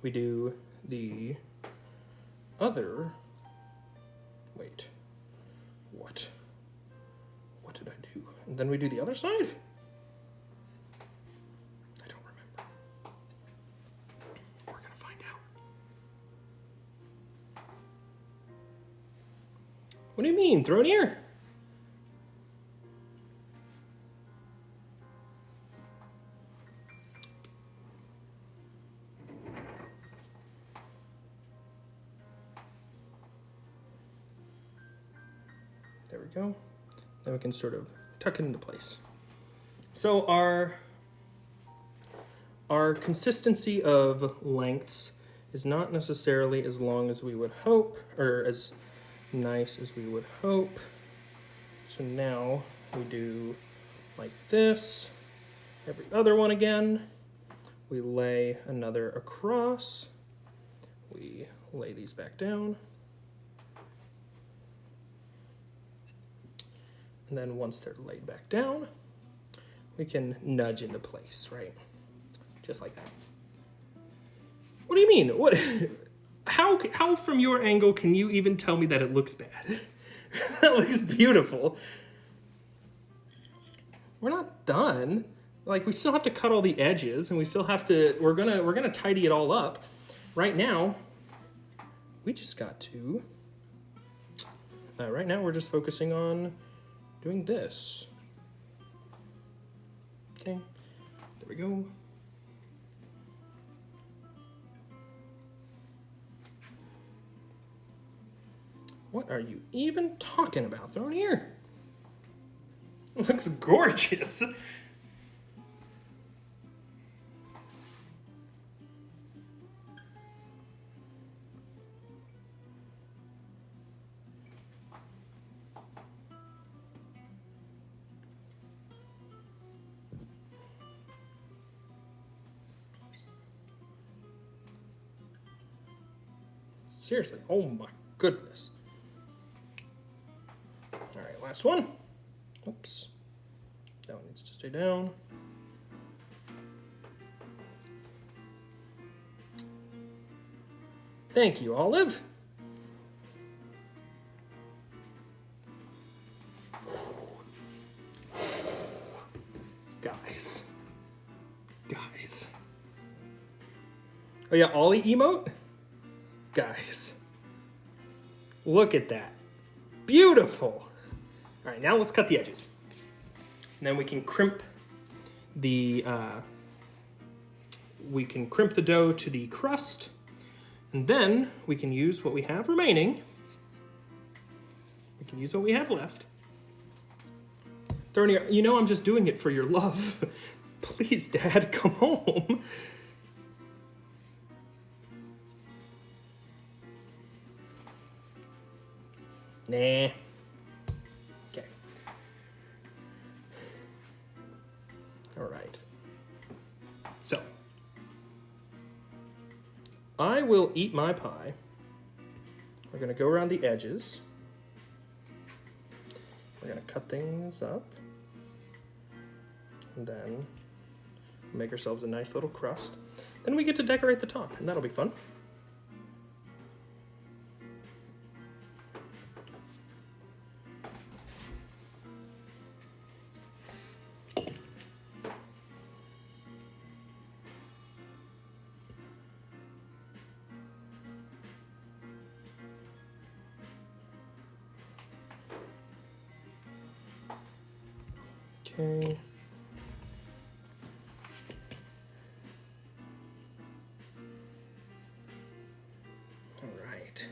we do the other, wait, what did I do? And then we do the other side? I don't remember. We're gonna find out. What do you mean, throw an ear? There we go. Then we can sort of tuck it into place. So our consistency of lengths is not necessarily as long as we would hope, or as nice as we would hope. So now we do like this. Every other one again. We lay another across. We lay these back down. And then once they're laid back down, we can nudge into place, right? Just like that. What do you mean? What? How from your angle can you even tell me that it looks bad? That looks beautiful. We're not done. Like, we still have to cut all the edges, and we still have to, we're gonna tidy it all up. Right now, we just got to, right now we're just focusing on doing this. Okay, there we go. What are you even talking about? Throw it here. It looks gorgeous. Seriously, oh my goodness. All right, last one. Oops, that one needs to stay down. Thank you, Olive. Guys. Oh yeah, Ollie emote? Guys, look at that. Beautiful. All right, now let's cut the edges. And then we can crimp the dough to the crust. And then we can use what we have remaining. We can use what we have left. Thorny, you know I'm just doing it for your love. Please, Dad, come home. Nah. Okay. All right. So, I will eat my pie. We're going to go around the edges. We're going to cut things up. And then make ourselves a nice little crust. Then we get to decorate the top, and that'll be fun. Okay. All right.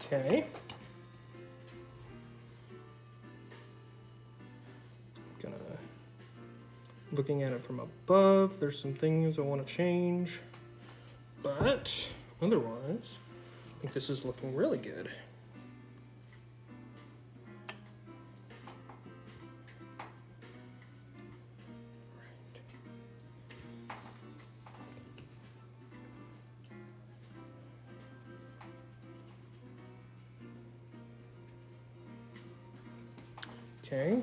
Okay. Looking at it from above, there's some things I want to change, but otherwise, I think this is looking really good. Okay.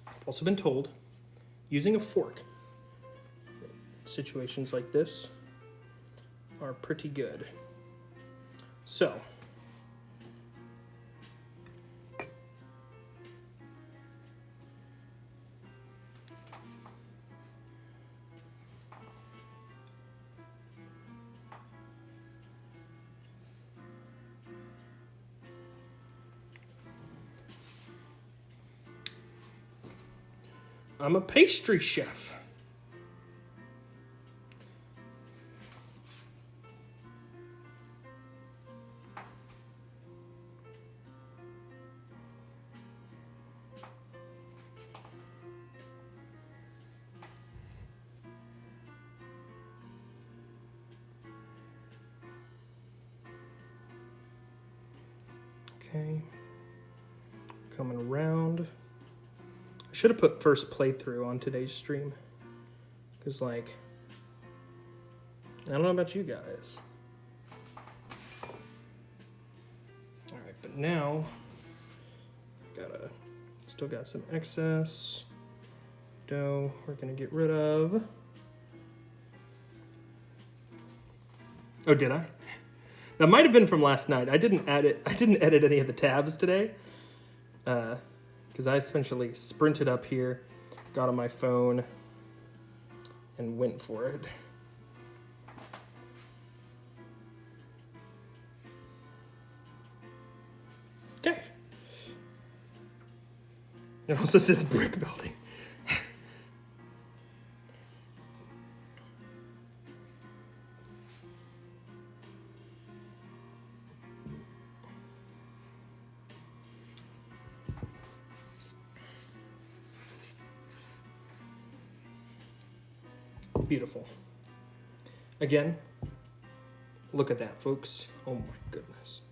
I've also been told using a fork, situations like this are pretty good. So, I'm a pastry chef. Okay, coming around. I should have put first playthrough on today's stream, because like, I don't know about you guys. All right, but now, still got some excess dough we're gonna get rid of. Oh, did I? That might have been from last night. I didn't edit any of the tabs today. Because I essentially sprinted up here, got on my phone, and went for it. Okay. It also says brick building. Beautiful. Again, look at that, folks. Oh my goodness.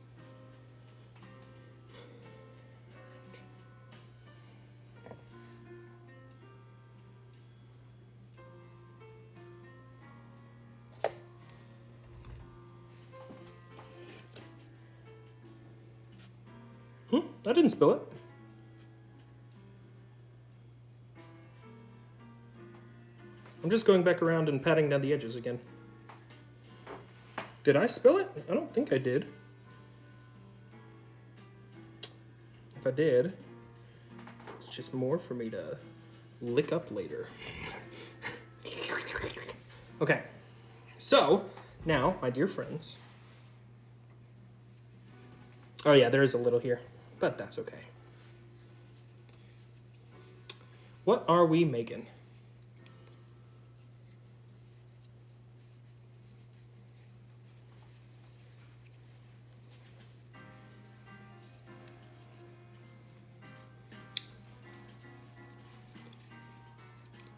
I didn't spill it. I'm just going back around and patting down the edges again. Did I spill it? I don't think I did. If I did, it's just more for me to lick up later. Okay, so now, my dear friends. Oh yeah, there is a little here, but that's okay. What are we making?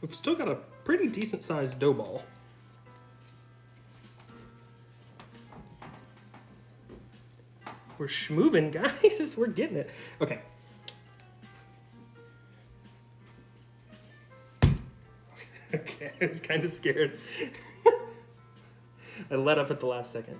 We've still got a pretty decent sized dough ball. We're schmoving, guys. We're getting it. Okay. Okay, I was kind of scared. I let up at the last second.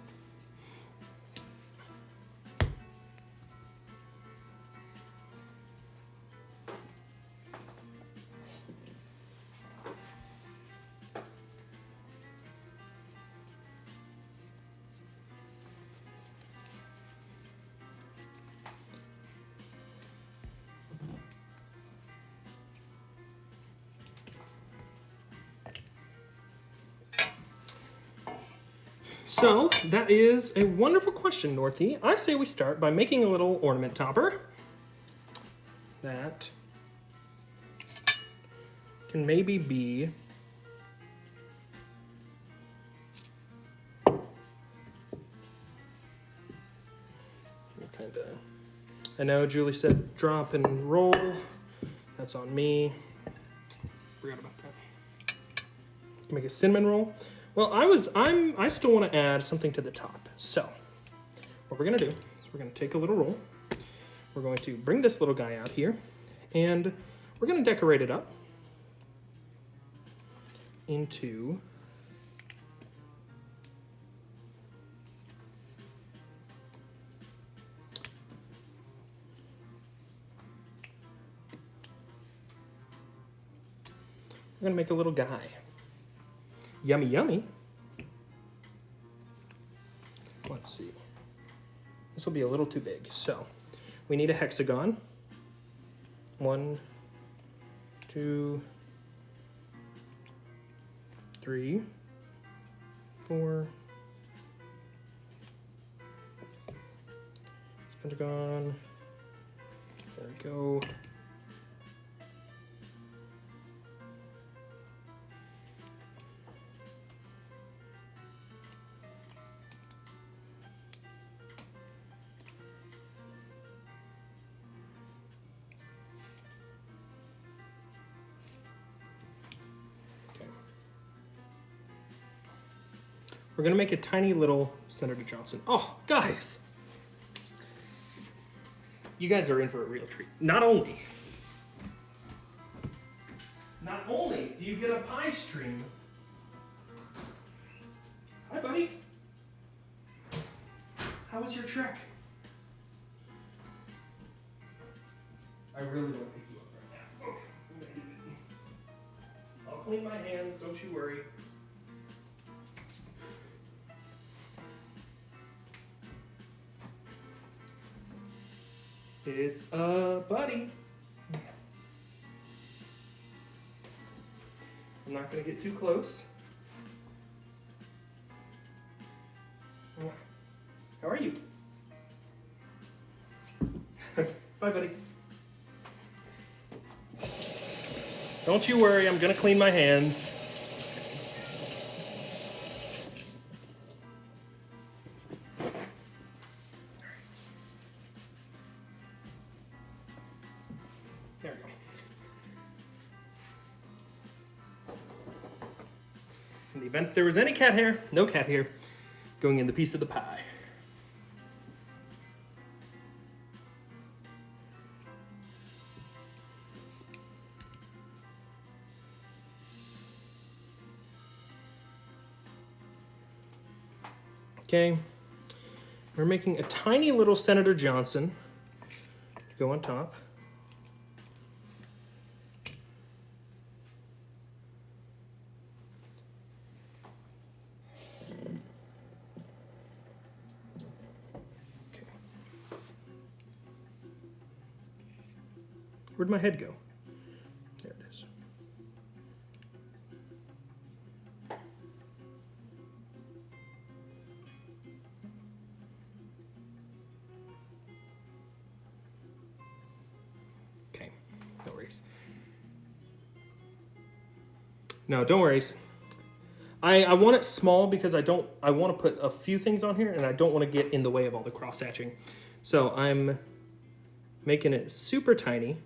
So that is a wonderful question, Northy. I say we start by making a little ornament topper that can maybe be kind of. I know Julie said drop and roll. That's on me. Forgot about that. Make a cinnamon roll. Well, I still want to add something to the top. So, what we're going to do is we're going to take a little roll. We're going to bring this little guy out here, and we're going to decorate it up into we're going to make a little guy. Yummy, yummy. Let's see. This will be a little too big. So we need a hexagon. 1, 2, 3, 4. Pentagon. There we go. We're gonna make a tiny little Senator Johnson. Oh, guys, you guys are in for a real treat. Not only do you get a pie stream. Hi, buddy. How was your trek? I really don't pick you up right now. Okay. I'll clean my hands, don't you worry. It's a buddy. I'm not going to get too close. How are you? Bye, buddy. Don't you worry, I'm going to clean my hands. There we go. In the event there was any cat hair, no cat hair, going in the piece of the pie. Okay, we're making a tiny little Senator Johnson to go on top. Where'd my head go? There it is. Okay, no worries. No, don't worry. I want it small because I want to put a few things on here and I don't want to get in the way of all the cross hatching. So I'm making it super tiny.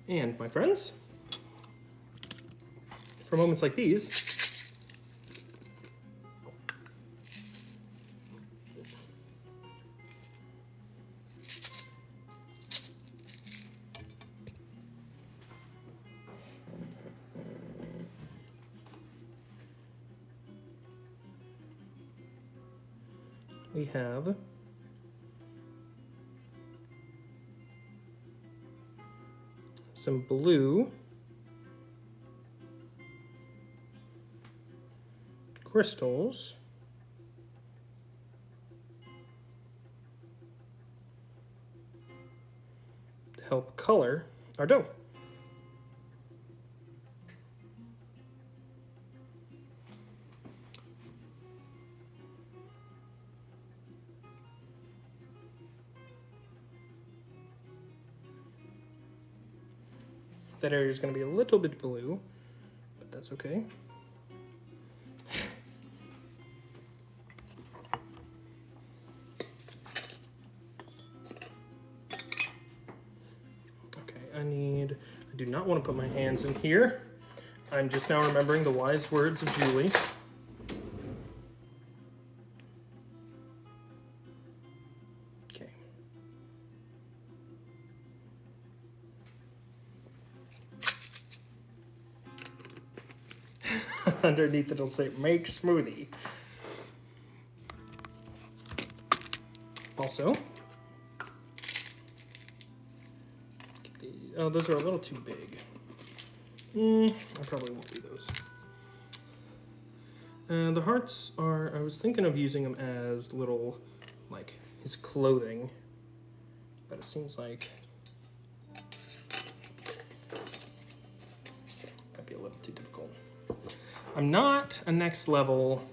And my friends, for moments like these. We have some blue crystals to help color our dough. That area is going to be a little bit blue, but that's okay. Okay, I do not want to put my hands in here. I'm just now remembering the wise words of Julie. Okay. Underneath it'll say, make smoothie. Also, oh, those are a little too big. I probably won't do those. The hearts are, I was thinking of using them as little, like, his clothing, but it seems like might be a little too difficult. I'm not a next level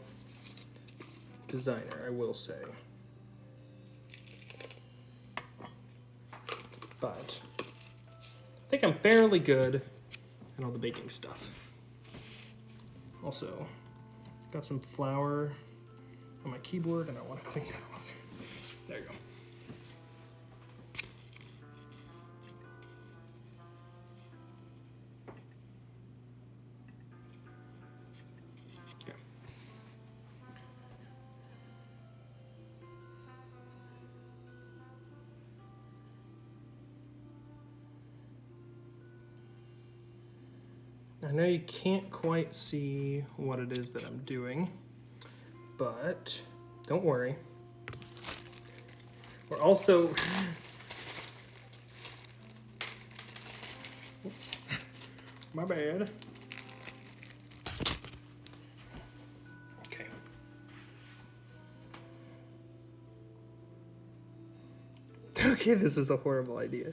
designer, I will say. But I think I'm fairly good at all the baking stuff. Also, got some flour on my keyboard and I want to clean that off. There you go. I know you can't quite see what it is that I'm doing, but don't worry. We're also, oops, my bad. Okay. Okay, this is a horrible idea.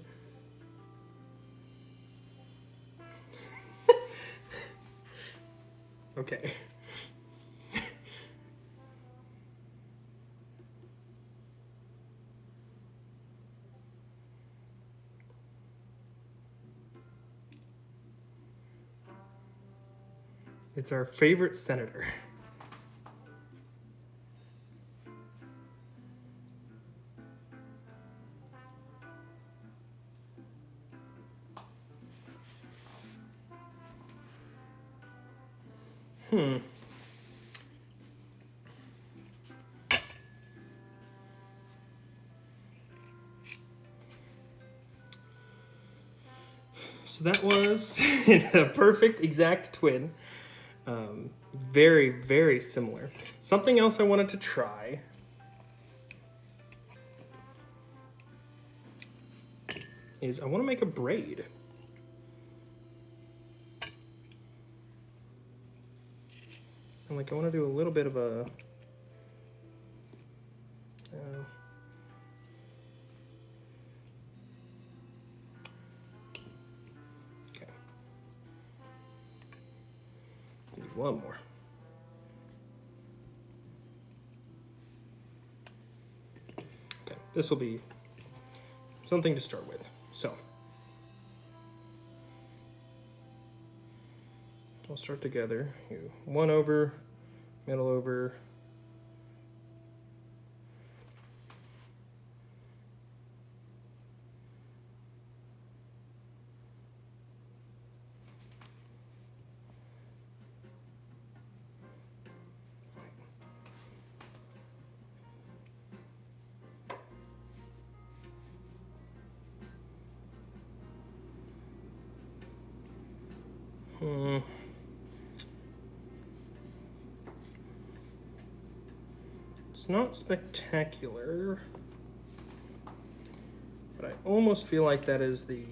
Okay. It's our favorite senator. So that was a perfect exact twin. Very, very similar. Something else I wanted to try is I want to make a braid. And like I want to do a little bit of a okay. I need one more. Okay, this will be something to start with. So we'll start together. One over, middle over. It's not spectacular, but I almost feel like that is the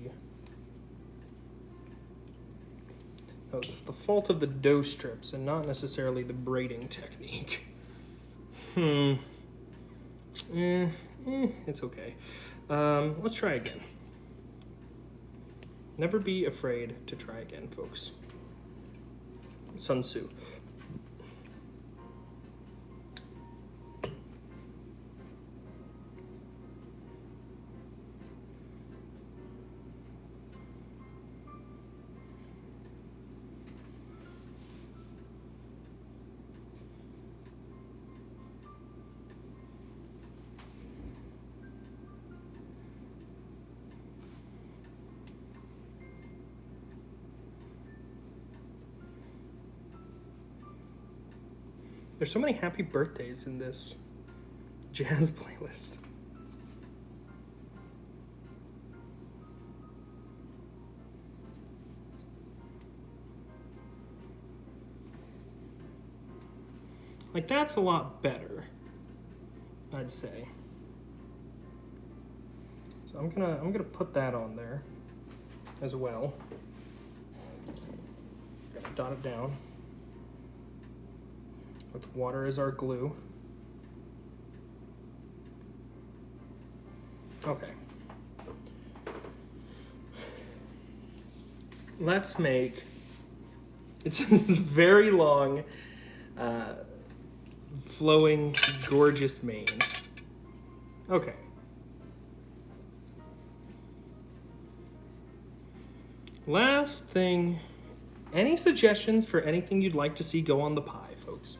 fault of the dough strips and not necessarily the braiding technique. It's okay. Let's try again. Never be afraid to try again, folks. Sun Tzu. There's so many happy birthdays in this jazz playlist. Like, that's a lot better, I'd say. So I'm gonna put that on there as well. Gonna dot it down with water as our glue. Okay. Let's make, it's this very long, flowing, gorgeous mane. Okay. Last thing, any suggestions for anything you'd like to see go on the pie, folks?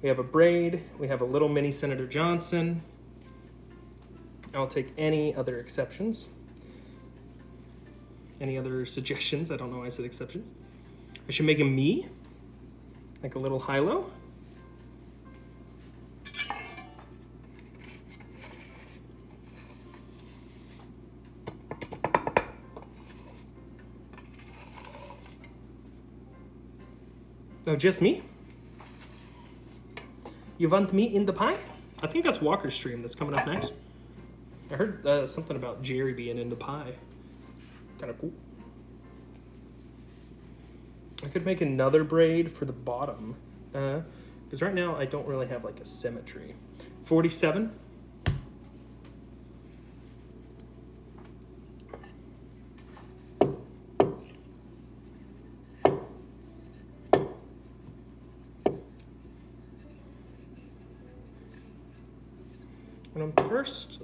We have a braid, we have a little mini Senator Johnson. I'll take any other exceptions. Any other suggestions? I don't know why I said exceptions. I should make a me, like a little high-low. Oh, just me? You want me in the pie? I think that's Walker's stream that's coming up next. I heard something about Jerry being in the pie. Kind of cool. I could make another braid for the bottom. Because right now I don't really have like a symmetry. 47.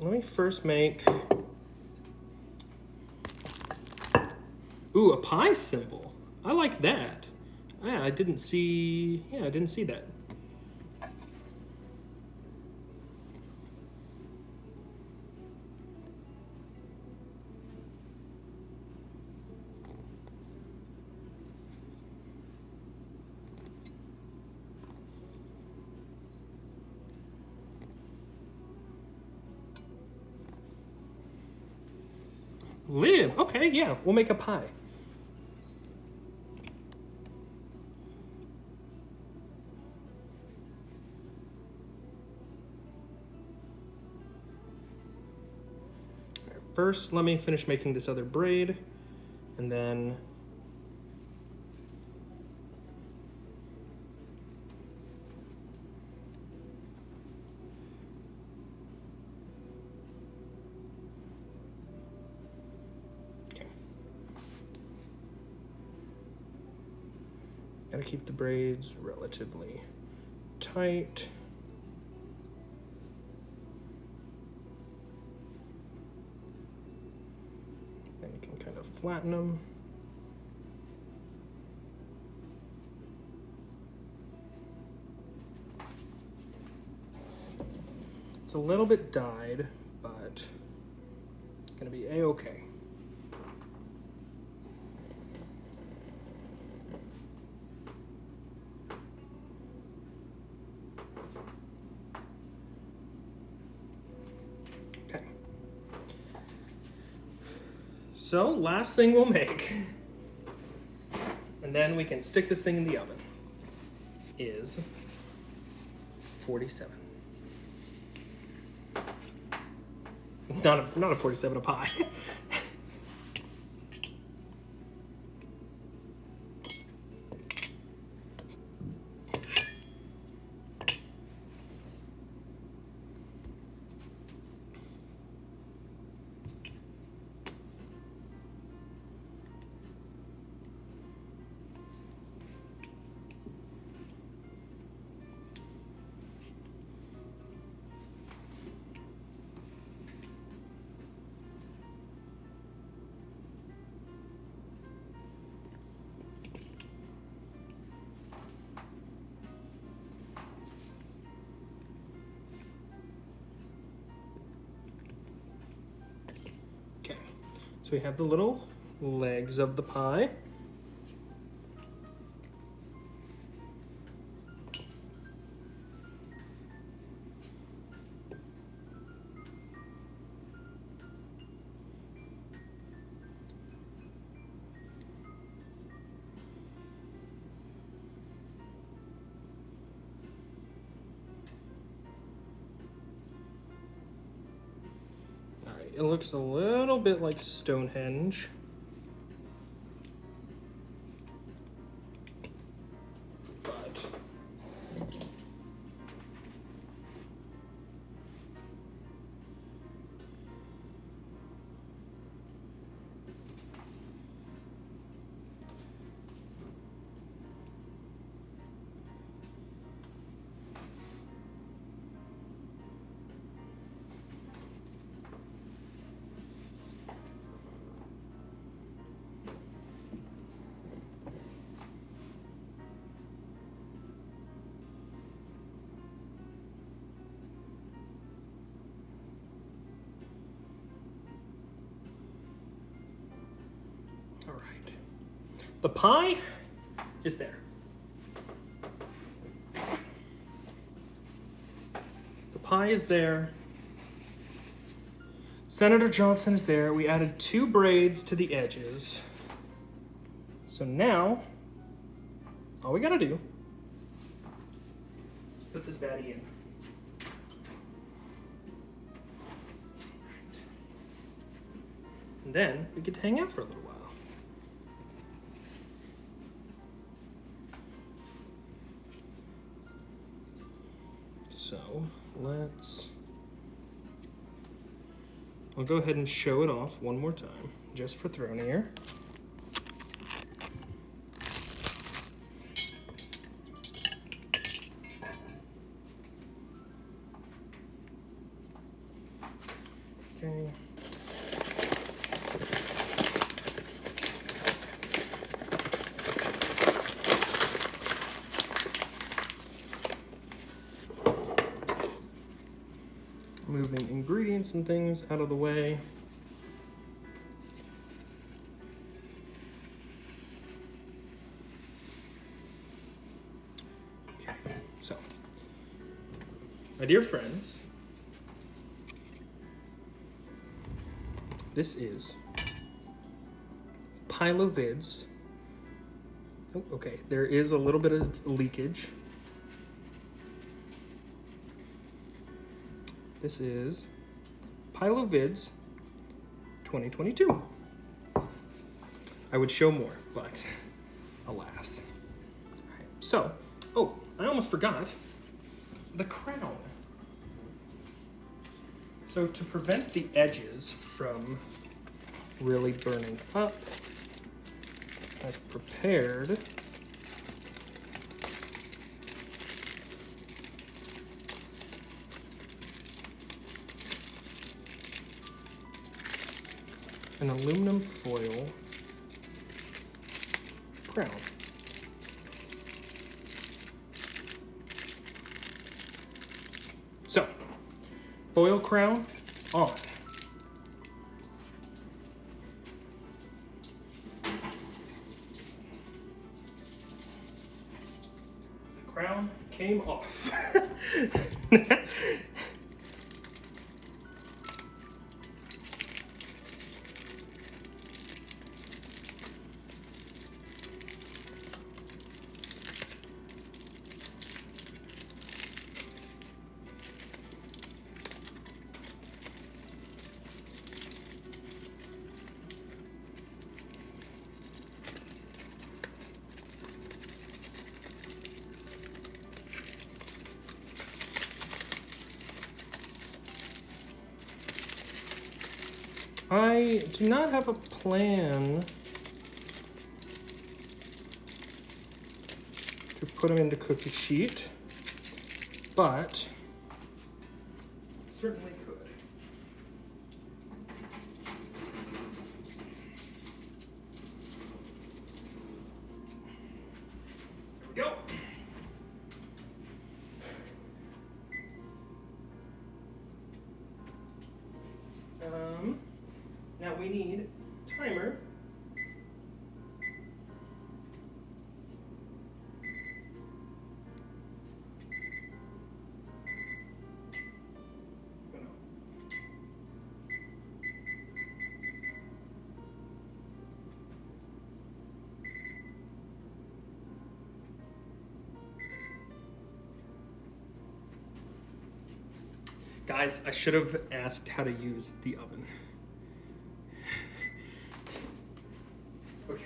Let me first make, ooh, a pie symbol. I like that. Yeah, I didn't see that. Live. Okay, yeah, we'll make a pie. First, let me finish making this other braid, and then gotta keep the braids relatively tight. Then you can kind of flatten them. It's a little bit dyed, but it's gonna be a-okay. So, last thing we'll make. and then we can stick this thing in the oven, is 47. Not a 47, a pie. Okay, so we have the little legs of the pie. It looks a little bit like Stonehenge. But all right. The pie is there. The pie is there. Senator Johnson is there. We added 2 braids to the edges. So now, all we gotta do is put this baddie in. And then we get to hang out for a little while. So I'll go ahead and show it off one more time, just for throwing here. Okay. Moving ingredients and things out of the way. Okay, so, my dear friends, this is PI-lovids. Oh, okay, there is a little bit of leakage. This is PI-lovids 2022. I would show more, but alas. All right, so, oh, I almost forgot the crown. So to prevent the edges from really burning up, I've prepared an aluminum foil crown. So, foil crown on. The crown came off. I do not have a plan to put them into cookie sheet, but certainly could. There we go. Now we need timer. Guys, I should have asked how to use the oven. Okay,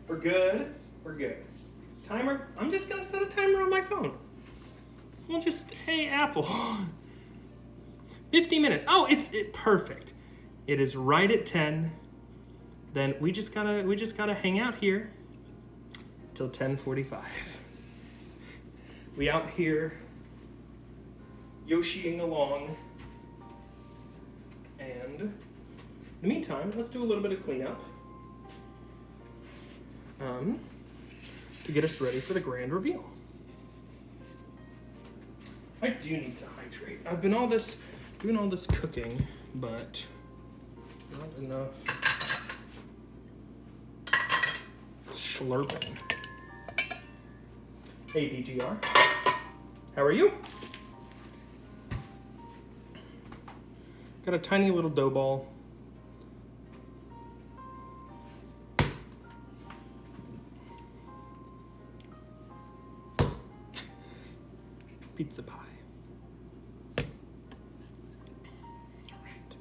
we're good, we're good. Timer, I'm just gonna set a timer on my phone. We'll just, hey Apple, 50 minutes. Oh, it's perfect. It is right at 10. Then we just gotta hang out here till 10:45. We out here Yoshiing along, and in the meantime, let's do a little bit of cleanup to get us ready for the grand reveal. I do need to hydrate. I've been doing all this cooking, but not enough slurping. Hey DGR, how are you? Got a tiny little dough ball. Pizza pie. All right.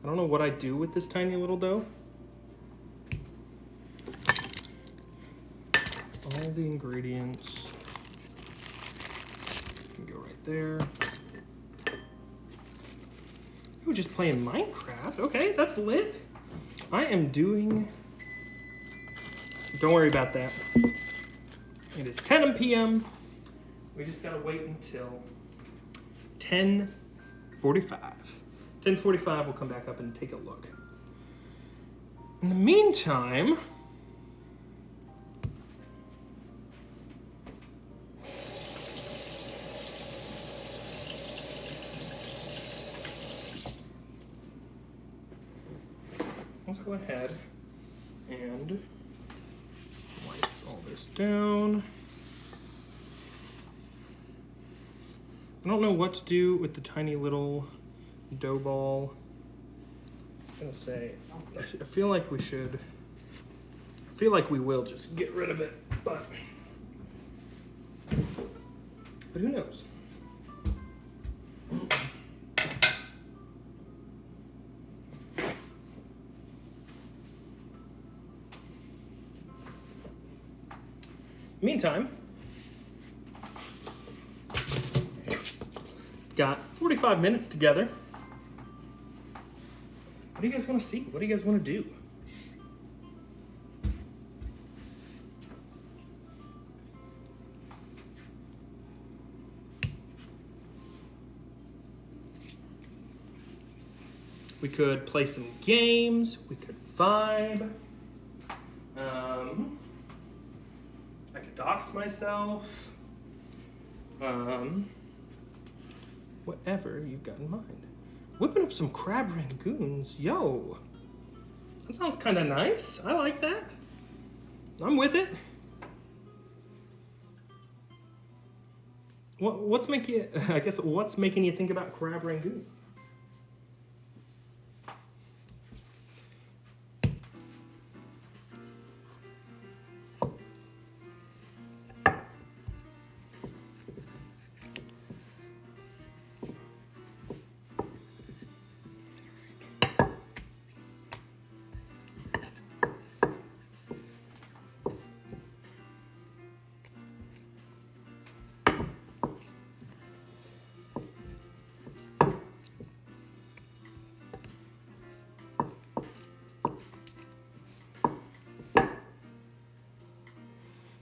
I don't know what I do with this tiny little dough. All the ingredients can go right there. Ooh, just playing Minecraft. Okay, that's lit. I am doing... Don't worry about that. It is 10 p.m. We just gotta wait until 10:45. 10:45, we'll come back up and take a look. In the meantime, let's go ahead and wipe all this down. I don't know what to do with the tiny little dough ball. I'm gonna say, I feel like we should, I feel like we will just get rid of it, but who knows? Meantime, got 45 minutes together. What do you guys want to see? What do you guys want to do? We could play some games. We could vibe. I could dox myself. Whatever you've got in mind. Whipping up some crab rangoons. Yo, that sounds kind of nice. I like that. I'm with it. What's making you, I guess, what's making you think about crab rangoons?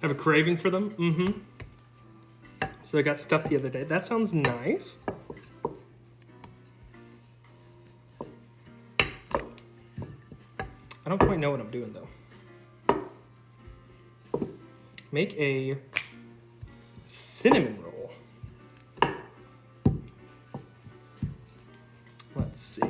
have a craving for them. Mm-hmm. So I got stuff the other day. That sounds nice. I don't quite know what I'm doing though. Make a cinnamon roll. Let's see.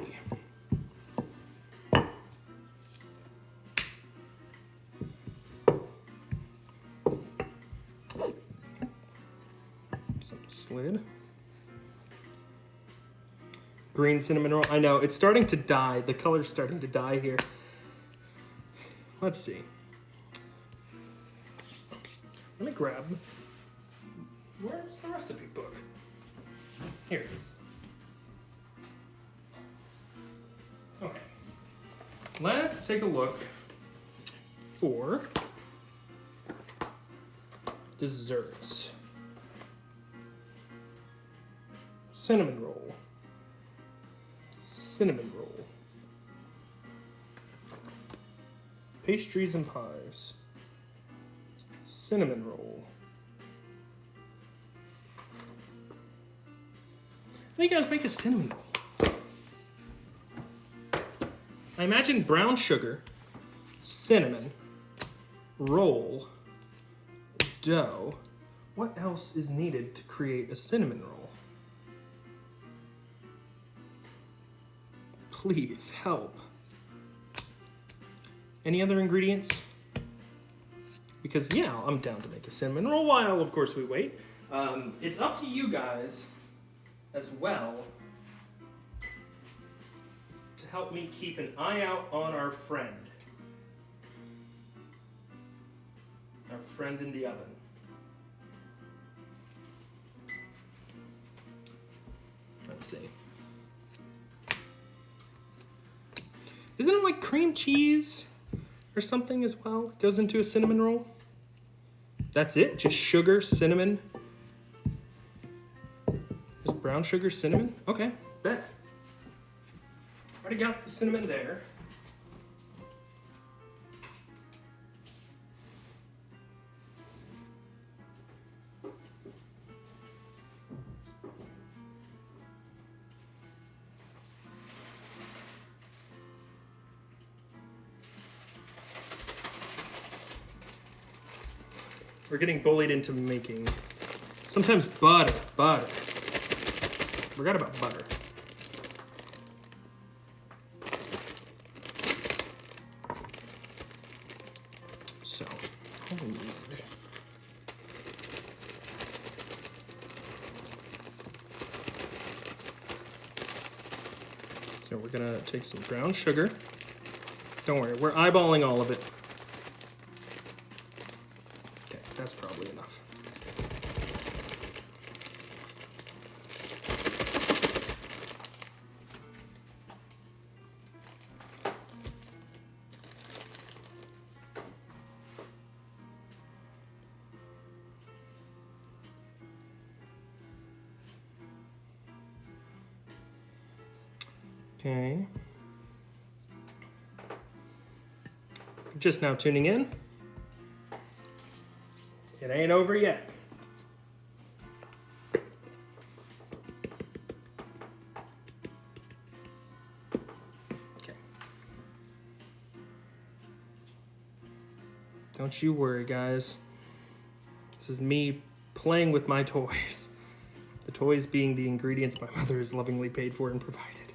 Some slid. Green cinnamon roll. I know, it's starting to die. The color's starting to die here. Let's see. Let me grab. Where's the recipe book? Here it is. Okay. Let's take a look for desserts. Cinnamon roll. Cinnamon roll. Pastries and pies. Cinnamon roll. How do you guys make a cinnamon roll? I imagine brown sugar, cinnamon, roll, dough. What else is needed to create a cinnamon roll? Please help. Any other ingredients? Because yeah, I'm down to make a cinnamon roll while, of course, we wait. It's up to you guys as well to help me keep an eye out on our friend. Our friend in the oven. Let's see. Isn't it like cream cheese or something as well? It goes into a cinnamon roll? That's it? Just sugar, cinnamon? Just brown sugar, cinnamon? Okay, bet. Already got the cinnamon there. We're getting bullied into making sometimes butter. Forgot about butter. So, what do we need? So we're gonna take some brown sugar. Don't worry, we're eyeballing all of it. That's probably enough. Okay. Just now tuning in. It ain't over yet. Okay. Don't you worry, guys. This is me playing with my toys. The toys being the ingredients my mother has lovingly paid for and provided.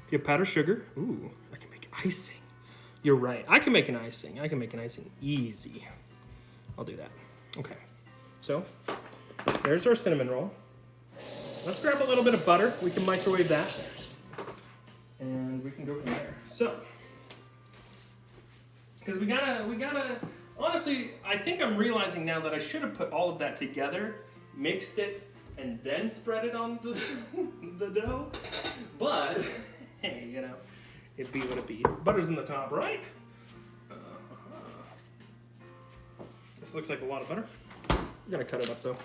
If you have powdered sugar, ooh, I can make icing. You're right. I can make an icing. I can make an icing easy. I'll do that. Okay. So, there's our cinnamon roll. Let's grab a little bit of butter. We can microwave that. And we can go from there. So, because we gotta, honestly, I think I'm realizing now that I should have put all of that together, mixed it, and then spread it on the dough. But, hey, you know. It be what it be. Butter's in the top, right? This looks like a lot of butter. I'm gonna cut it up though.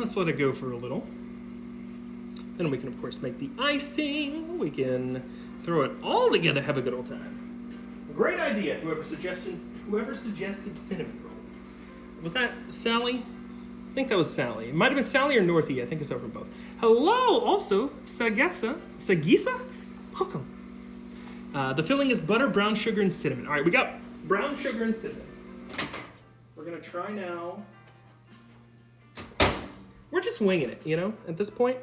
let's let it go for a little. Then we can, of course, make the icing. We can throw it all together, have a good old time. Great idea, whoever suggested cinnamon roll. Was that Sally? I think that was Sally. It might have been Sally or Northie. I think it's over both. Hello, also, Sagisa. Welcome. The filling is butter, brown sugar, and cinnamon. All right, we got brown sugar and cinnamon. We're going to try now. We're just winging it, you know, at this point.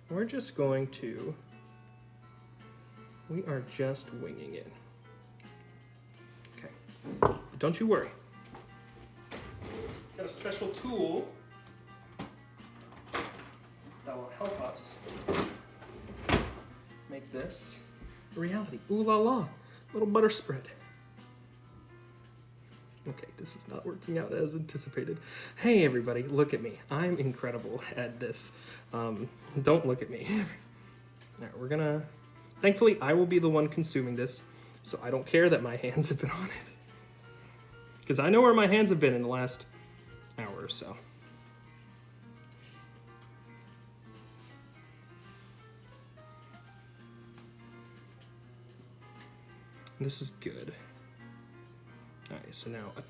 We are just winging it. Okay. But don't you worry. Got a special tool that will help us make this a reality. Ooh la la, little butter spread. Okay, this is not working out as anticipated. Hey everybody, look at me. I'm incredible at this. Don't look at me. All right, we're gonna, thankfully I will be the one consuming this, so I don't care that my hands have been on it. Because I know where my hands have been in the last hour or so. This is good. All right, so now a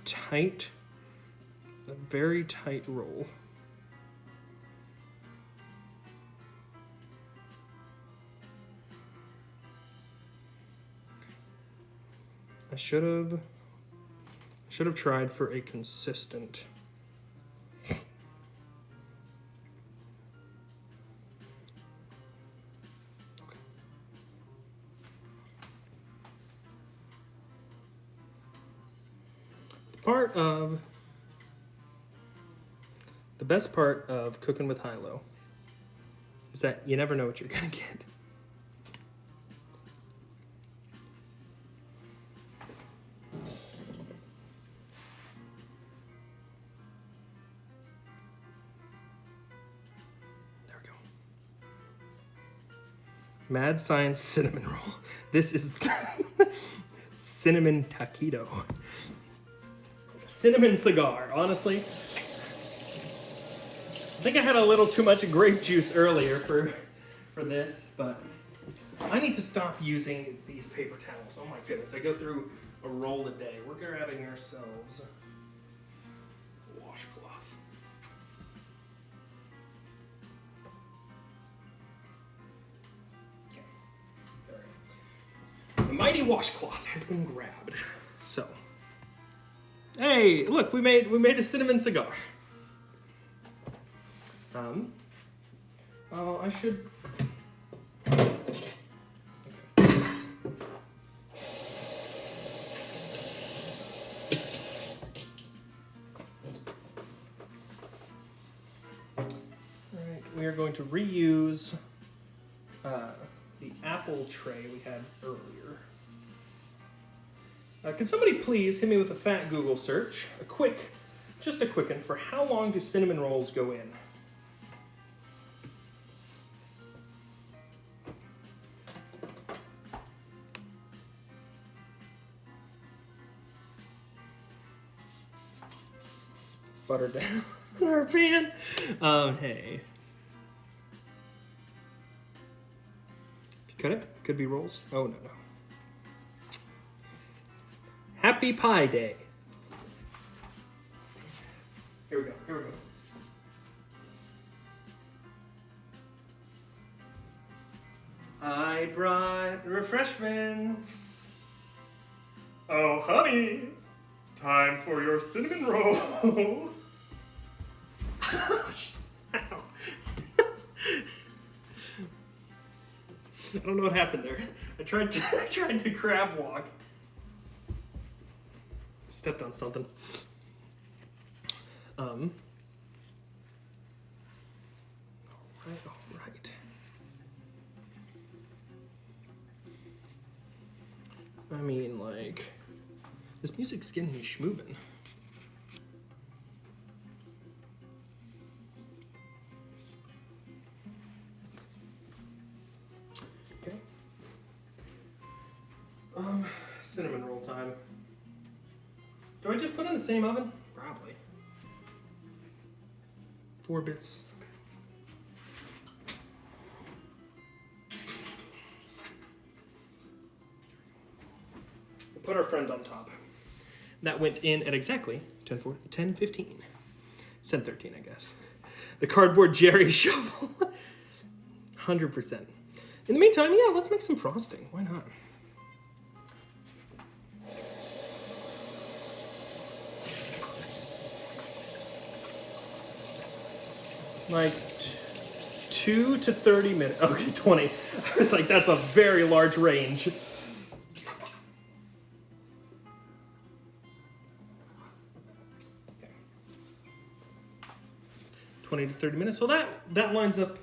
very tight roll. I should have tried for a consistent. The best part of cooking with high-low is that you never know what you're gonna get. There we go. Mad Science cinnamon roll. This is cinnamon taquito. Cinnamon cigar, honestly. I think I had a little too much grape juice earlier for this, but I need to stop using these paper towels. Oh my goodness, I go through a roll a day. We're grabbing ourselves a washcloth. Okay. All right. The mighty washcloth has been grabbed. So, hey, look, we made a cinnamon cigar. Oh, I should. Okay. All right, we are going to reuse the apple tray we had earlier. Can somebody please hit me with a fat Google search? Just a quick one for how long do cinnamon rolls go in? Butter down our pan. Hey. Cut it? Could be rolls. Oh, no. Happy Pie Day. Here we go. I brought refreshments. Oh, honey, it's time for your cinnamon roll. Ouch. Ow. I don't know what happened there. I tried to crab walk. Stepped on something. All right. I mean, like, this music's getting me schmoovin'. Okay. Cinnamon roll time. Do I just put it in the same oven? Probably. 4 bits. We'll put our friend on top. That went in at exactly 10:15. It's 10:13, I guess. The cardboard Jerry shovel. 100%. In the meantime, yeah, let's make some frosting. Why not? Like 2 to 30 minutes. Okay, 20. I was like, that's a very large range. 20 to 30 minutes. So that lines up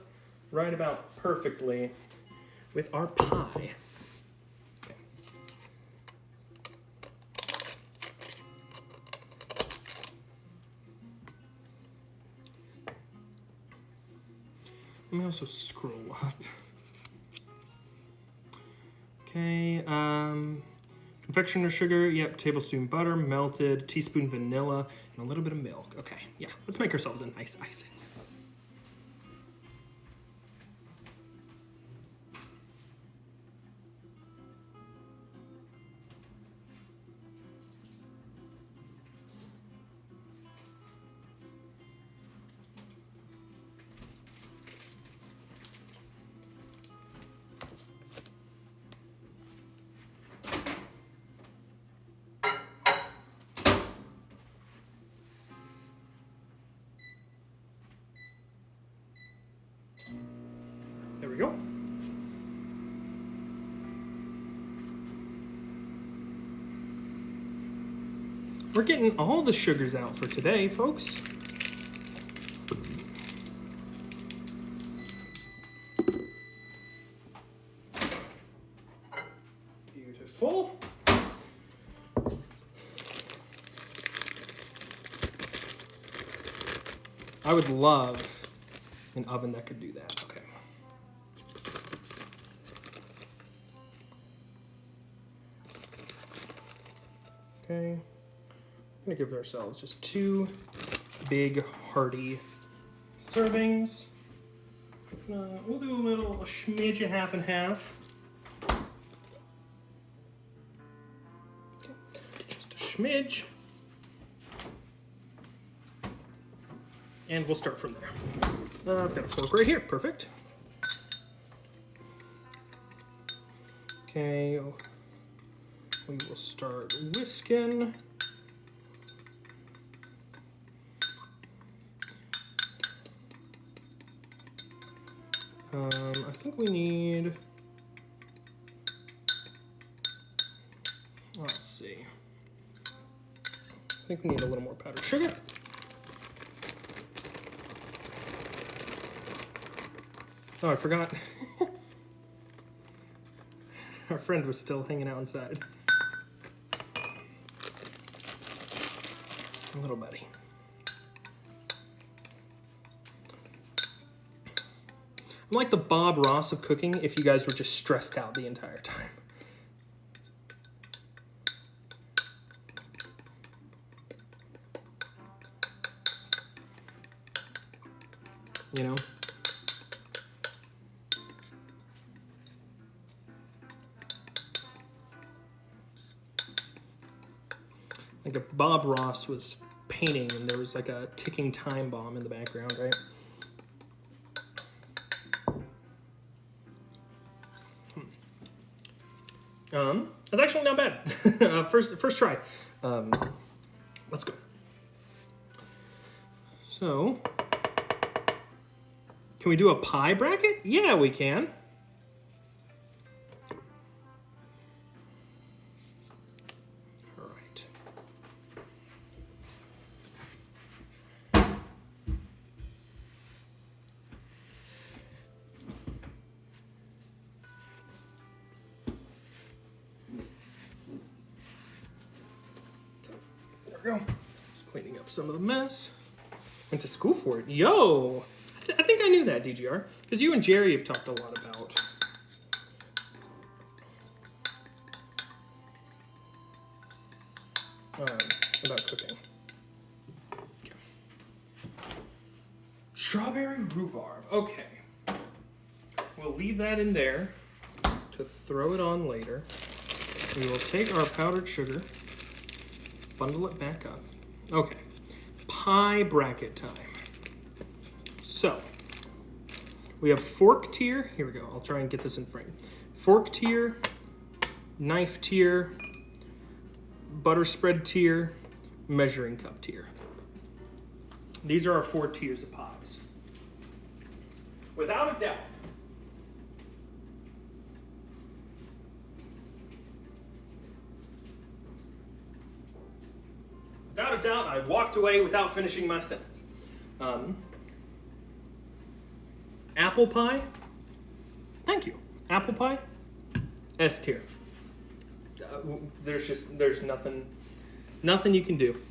right about perfectly with our pie. Okay. Let me also scroll up. Okay, confectioner sugar, yep, tablespoon butter, melted, teaspoon vanilla, and a little bit of milk. Okay, yeah, let's make ourselves a nice icing. There we go. We're getting all the sugars out for today, folks. Beautiful. I would love an oven that could do that. Okay. Okay. I'm gonna give ourselves just 2 big hearty servings. We'll do a smidge of half and half. Okay. Just a smidge. And we'll start from there. I've got a fork right here, perfect. Okay, we will start whisking. I think we need, let's see. I think we need a little more powdered sugar. Oh, I forgot. Our friend was still hanging out inside. Little buddy. I'm like the Bob Ross of cooking if you guys were just stressed out the entire time. You know? Like if Bob Ross was painting and there was like a ticking time bomb in the background, right? It's actually not bad. First try. Let's go. So, can we do a pie bracket? Yeah, we can. All right. There we go. Just cleaning up some of the mess. Went to school for it. Yo! I think I knew that, DGR. Because you and Jerry have talked a lot about cooking. Okay. Strawberry rhubarb. Okay. We'll leave that in there to throw it on later. We will take our powdered sugar, bundle it back up. Okay. Pie bracket time. So, we have fork tier. Here we go. I'll try and get this in frame. Fork tier, knife tier, butter spread tier, measuring cup tier. These are our 4 tiers of pies. Without a doubt, I walked away without finishing my sentence. Apple pie. Thank you. Apple pie. S tier. There's nothing you can do.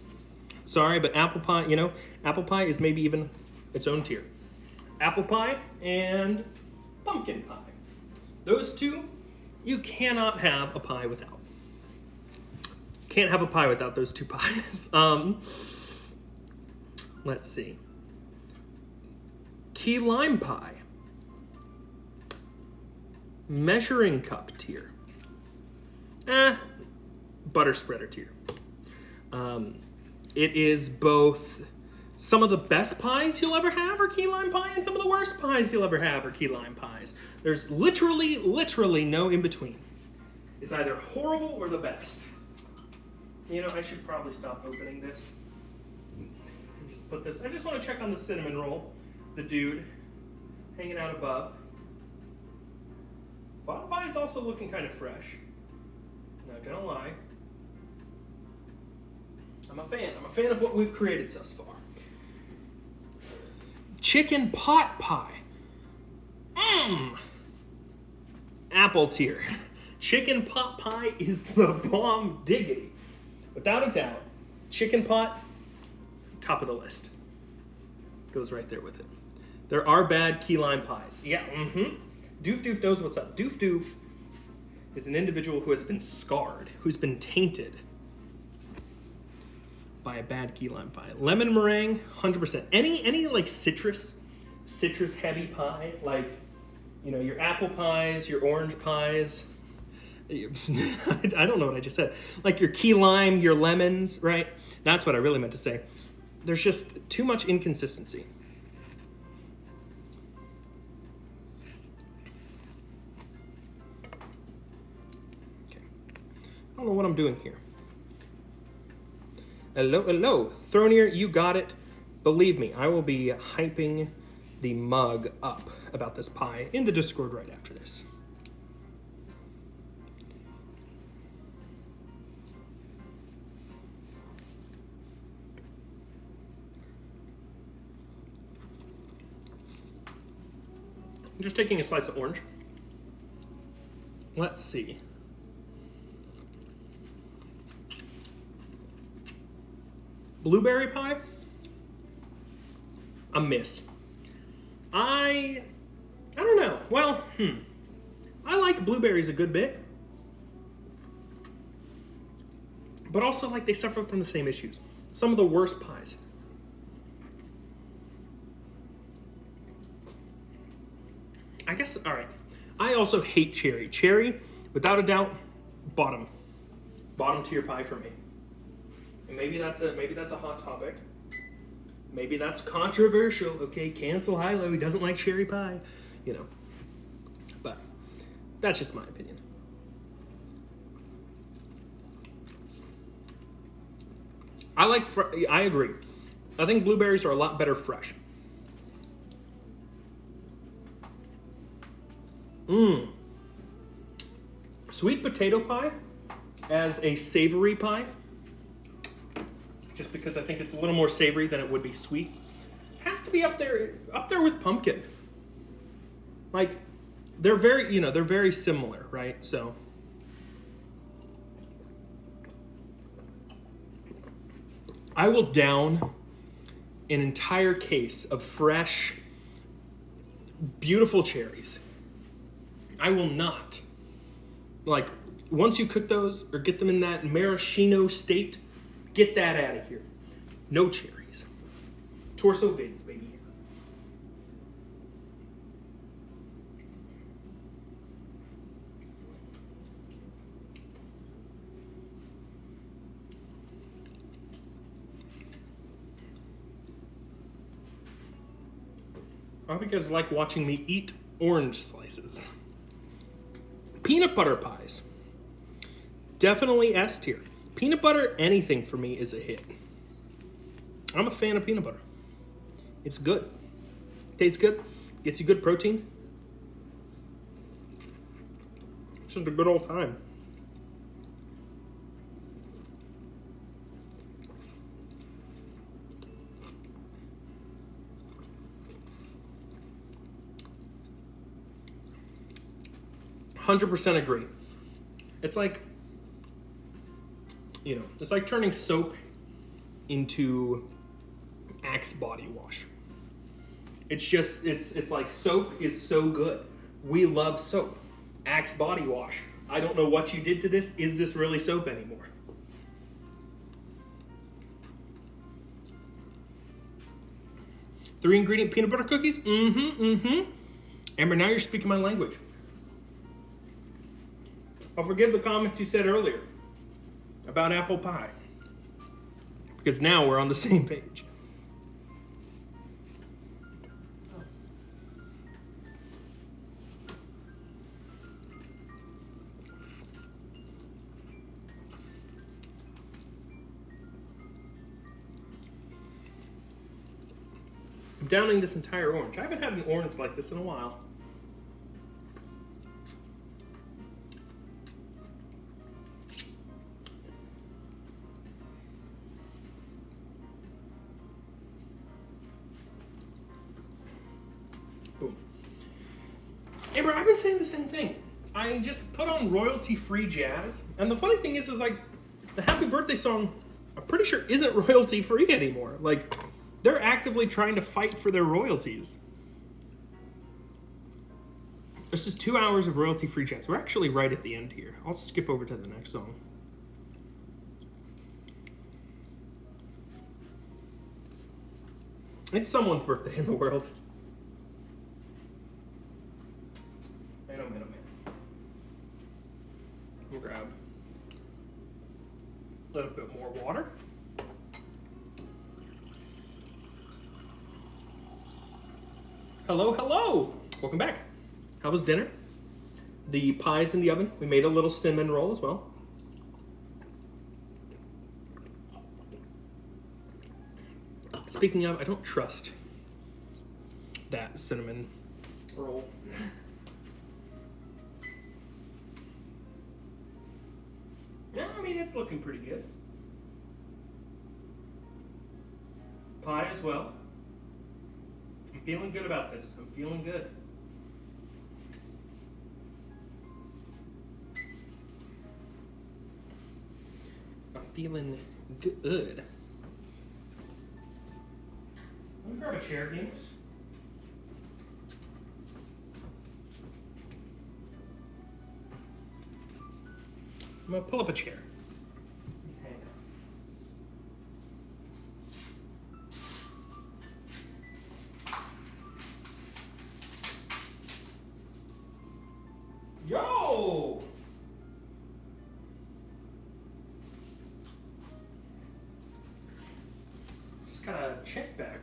Sorry, but apple pie, apple pie is maybe even its own tier. Apple pie and pumpkin pie. Those two, you cannot have a pie without. Can't have a pie without those 2 pies. Let's see. Key lime pie. Measuring cup tier. Butter spreader tier. It is both some of the best pies you'll ever have are key lime pie, and some of the worst pies you'll ever have are key lime pies. There's literally no in between. It's either horrible or the best. I should probably stop opening this and just put this. I just want to check on the cinnamon roll, the dude hanging out above. Bottom pie is also looking kind of fresh. Not gonna lie. I'm a fan of what we've created thus far. Chicken pot pie. Apple tier. Chicken pot pie is the bomb diggity. Without a doubt, chicken pot, top of the list. Goes right there with it. There are bad key lime pies. Yeah, Doof Doof knows what's up. Doof Doof is an individual who has been scarred, who's been tainted by a bad key lime pie. Lemon meringue, 100%. Any like citrus heavy pie, like, your apple pies, your orange pies. I don't know what I just said. Like your key lime, your lemons, right? That's what I really meant to say. There's just too much inconsistency. Okay. I don't know what I'm doing here. Hello. Thronier, you got it. Believe me, I will be hyping the mug up about this pie in the Discord right after this. I'm just taking a slice of orange. Let's see. Blueberry pie, a miss. I don't know. Well, I like blueberries a good bit, but also like they suffer from the same issues. Some of the worst pies. I guess, all right. I also hate cherry. Cherry, without a doubt, bottom tier pie for me. And maybe that's a hot topic. Maybe that's controversial. Okay, cancel Hilo. He doesn't like cherry pie, But that's just my opinion. I agree. I think blueberries are a lot better fresh. Sweet potato pie as a savory pie, just because I think it's a little more savory than it would be sweet, has to be up there with pumpkin. Like, they're very similar, right? So I will down an entire case of fresh, beautiful cherries. I will not. Like, once you cook those or get them in that maraschino state, get that out of here. No cherries. Torso vids, baby. I hope you guys like watching me eat orange slices. Peanut butter pies. Definitely S tier. Peanut butter, anything for me is a hit. I'm a fan of peanut butter. It's good. Tastes good. Gets you good protein. It's just a good old time. %, agree. It's like, you know, it's like turning soap into Axe body wash. It's just, it's like soap is so good. We love soap. Axe body wash. I don't know what you did to this. Is this really soap anymore? Three ingredient peanut butter cookies? Amber, now you're speaking my language. I'll forgive the comments you said earlier about apple pie, because now we're on the same page. I'm downing this entire orange. I haven't had an orange like this in a while. Boom. Amber, I've been saying the same thing. I just put on royalty-free jazz, and the funny thing is like, the happy birthday song, I'm pretty sure isn't royalty-free anymore. Like, they're actively trying to fight for their royalties. This is 2 hours of royalty-free jazz. We're actually right at the end here. I'll skip over to the next song. It's someone's birthday in the world. Man, oh man, oh man. We'll grab a little bit more water. Hello, hello! Welcome back. How was dinner? The pie's in the oven. We made a little cinnamon roll as well. Speaking of, I don't trust that cinnamon roll. Yeah, I mean, it's looking pretty good. Pie as well. I'm feeling good about this. I'm feeling good. I'm feeling good. Let me grab a chair, James. I'm gonna pull up a chair. Hang on. Yo! Just got a check back.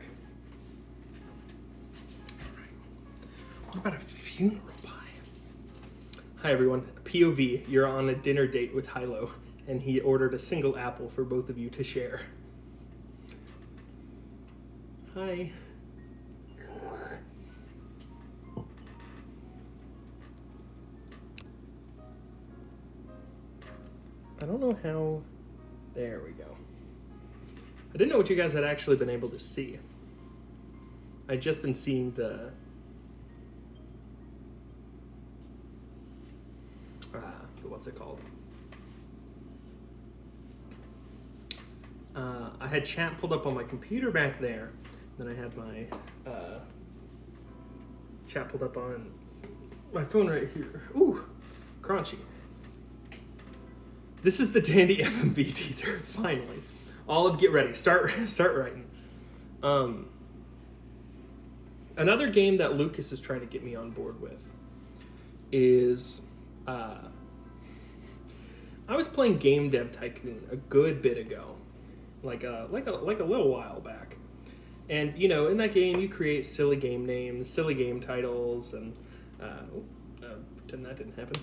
What about a funeral pie? Hi everyone, POV, you're on a dinner date with Hilo, and he ordered a single apple for both of you to share. Hi. I don't know how, there we go. I didn't know what you guys had actually been able to see. I'd just been seeing the what's it called? I had chat pulled up on my computer back there. Then I had my chat pulled up on my phone right here. Ooh, crunchy. This is the Dandy FMV teaser, finally. Olive, get ready. Start writing. Another game that Lucas is trying to get me on board with is I was playing Game Dev Tycoon a good bit ago, like a little while back, And, you know, in that game, you create silly game names, silly game titles, and pretend that didn't happen.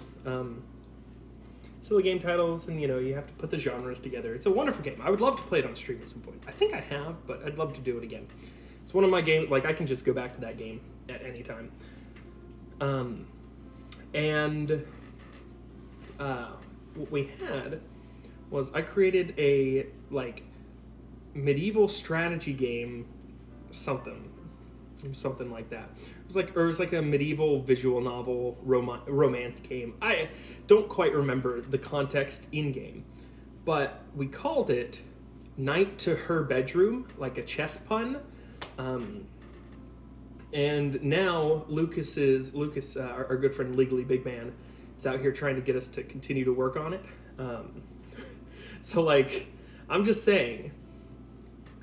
Silly game titles, and, you know, you have to put the genres together. It's a wonderful game. I would love to play it on stream at some point. I think I have, but I'd love to do it again. It's one of my games, like, I can just go back to that game at any time. What we had was I created a, like, medieval strategy game, something like that. It was like a medieval visual novel romance game. I don't quite remember the context in game, but we called it Night to Her Bedroom, like a chess pun. And now Lucas, our good friend Legally Big Man, is out here trying to get us to continue to work on it. So, like, I'm just saying,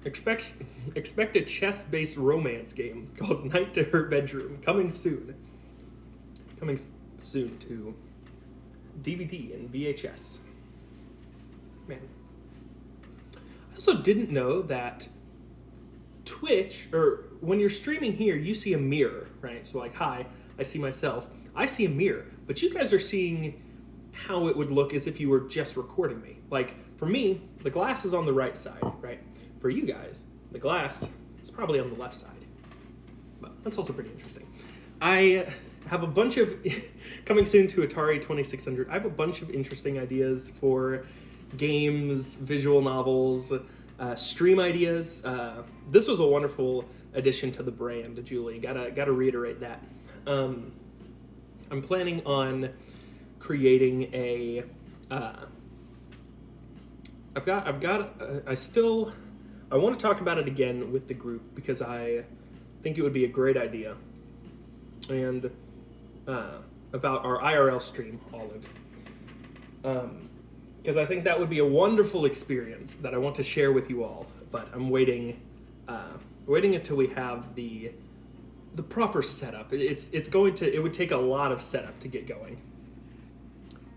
expect a chess-based romance game called Night to Her Bedroom, coming soon to DVD and VHS. Man, I also didn't know that Twitch, or when you're streaming here, you see a mirror, right? So, like, hi, I see myself. I see a mirror, but you guys are seeing how it would look as if you were just recording me. Like, for me, the glass is on the right side, right? For you guys, the glass is probably on the left side. But that's also pretty interesting. I have a bunch of, coming soon to Atari 2600, I have a bunch of interesting ideas for games, visual novels, stream ideas. This was a wonderful addition to the brand, Julie. Gotta reiterate that. I'm planning on creating a. I want to talk about it again with the group because I think it would be a great idea, and about our IRL stream, Olive. Because I think that would be a wonderful experience that I want to share with you all. But I'm waiting until we have the proper setup. It would take a lot of setup to get going.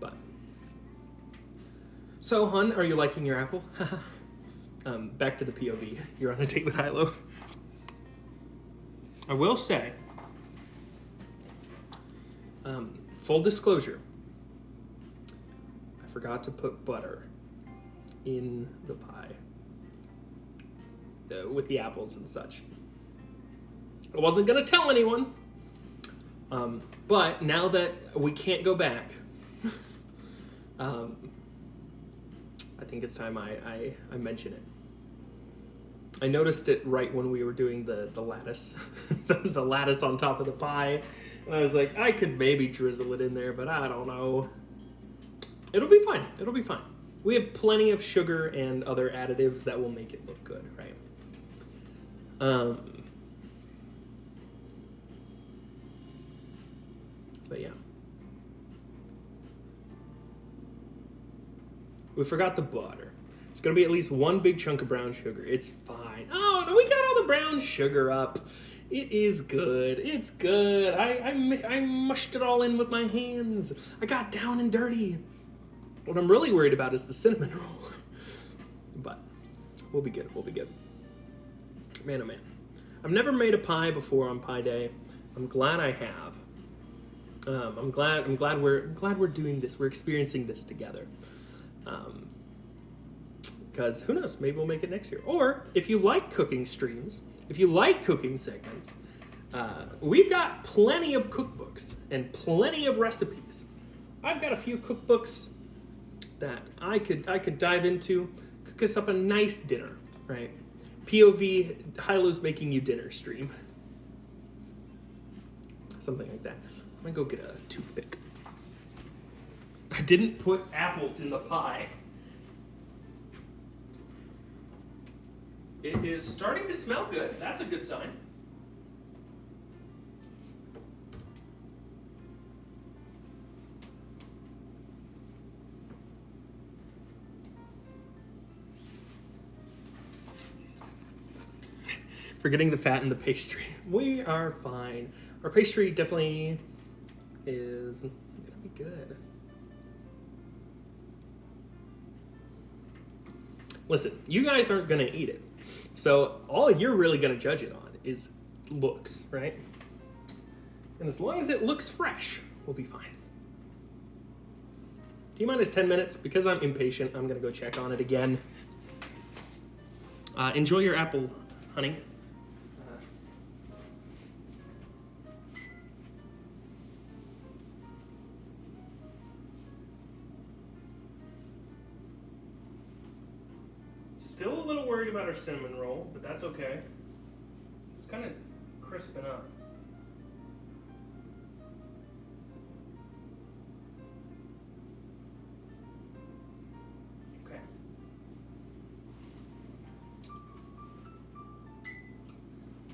But so, hun, are you liking your apple? Back to the POV. You're on a date with Hilo. I will say, full disclosure, I forgot to put butter in the pie with the apples and such. I wasn't going to tell anyone, but now that we can't go back, I think it's time I mention it. I noticed it right when we were doing the lattice, the lattice on top of the pie, and I was like, I could maybe drizzle it in there, but I don't know. It'll be fine. It'll be fine. We have plenty of sugar and other additives that will make it look good, right? But yeah. We forgot the butter. It's going to be at least one big chunk of brown sugar. It's fine. Oh, no, we got all the brown sugar up. It is good. It's good. I mushed it all in with my hands. I got down and dirty. What I'm really worried about is the cinnamon roll. But we'll be good. We'll be good. Man, oh man. I've never made a pie before on Pie Day. I'm glad I have. I'm glad we're doing this. We're experiencing this together. Because who knows? Maybe we'll make it next year. Or if you like cooking streams, if you like cooking segments, we've got plenty of cookbooks and plenty of recipes. I've got a few cookbooks that I could dive into, cook us up a nice dinner, right? POV, Hilo's making you dinner stream. Something like that. I'm gonna go get a toothpick. I didn't put apples in the pie. It is starting to smell good. That's a good sign. Forgetting the fat in the pastry. We are fine. Our pastry definitely is gonna be good. Listen, you guys aren't gonna eat it. So all you're really going to judge it on is looks, right? And as long as it looks fresh, we'll be fine. T-minus 10 minutes. Because I'm impatient, I'm going to go check on it again. Enjoy your apple, honey. Still a little worried about our cinnamon roll, but that's okay. It's kind of crisping up. Okay.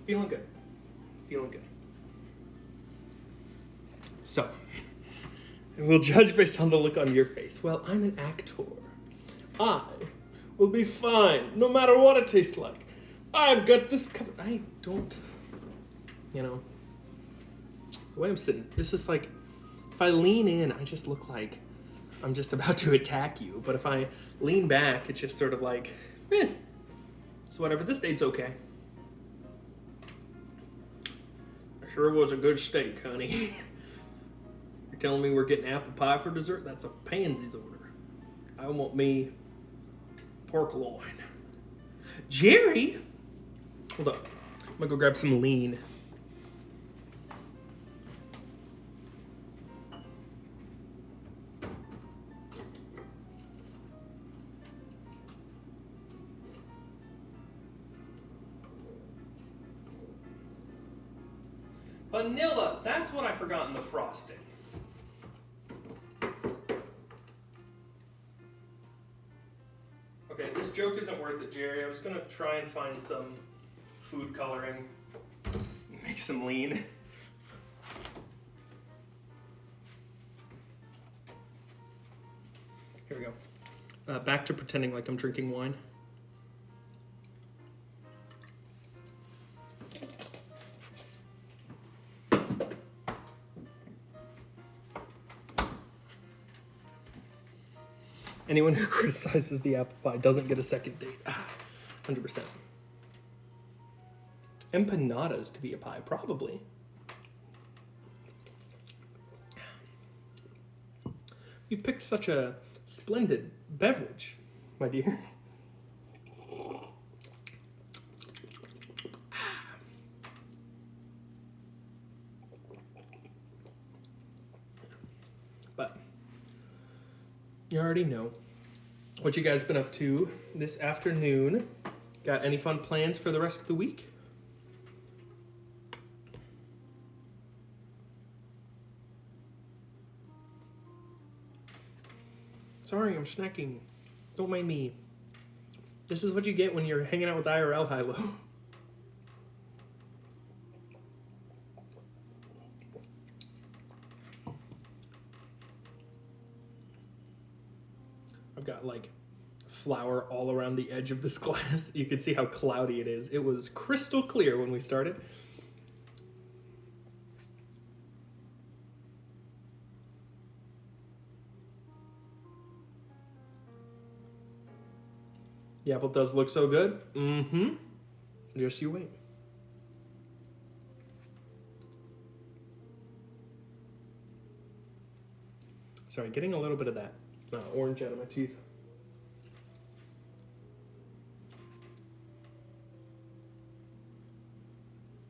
Feeling good. Feeling good. So, we'll judge based on the look on your face. Well, I'm an actor. I will be fine, no matter what it tastes like. I've got this covered. I don't, the way I'm sitting, this is like, if I lean in, I just look like I'm just about to attack you. But if I lean back, it's just sort of like, so whatever, this date's okay. It sure was a good steak, honey. You're telling me we're getting apple pie for dessert? That's a pansy's order. I want me pork loin. Jerry? Hold up. I'm gonna go grab some lean. Vanilla, that's what I forgot in the frosting. Okay, this joke isn't worth it, Jerry. I was gonna try and find some food coloring, make some lean. Here we go. Back to pretending like I'm drinking wine. Anyone who criticizes the apple pie doesn't get a second date. 100%. Empanadas to be a pie, probably. You picked such a splendid beverage, my dear. But you already know what you guys been up to this afternoon. Got any fun plans for the rest of the week? Sorry, I'm snacking. Don't mind me. This is what you get when you're hanging out with IRL Hilo. I've got like flour all around the edge of this glass. You can see how cloudy it is. It was crystal clear when we started. The apple does look so good. Mm-hmm. Just you wait. Sorry, getting a little bit of that orange out of my teeth.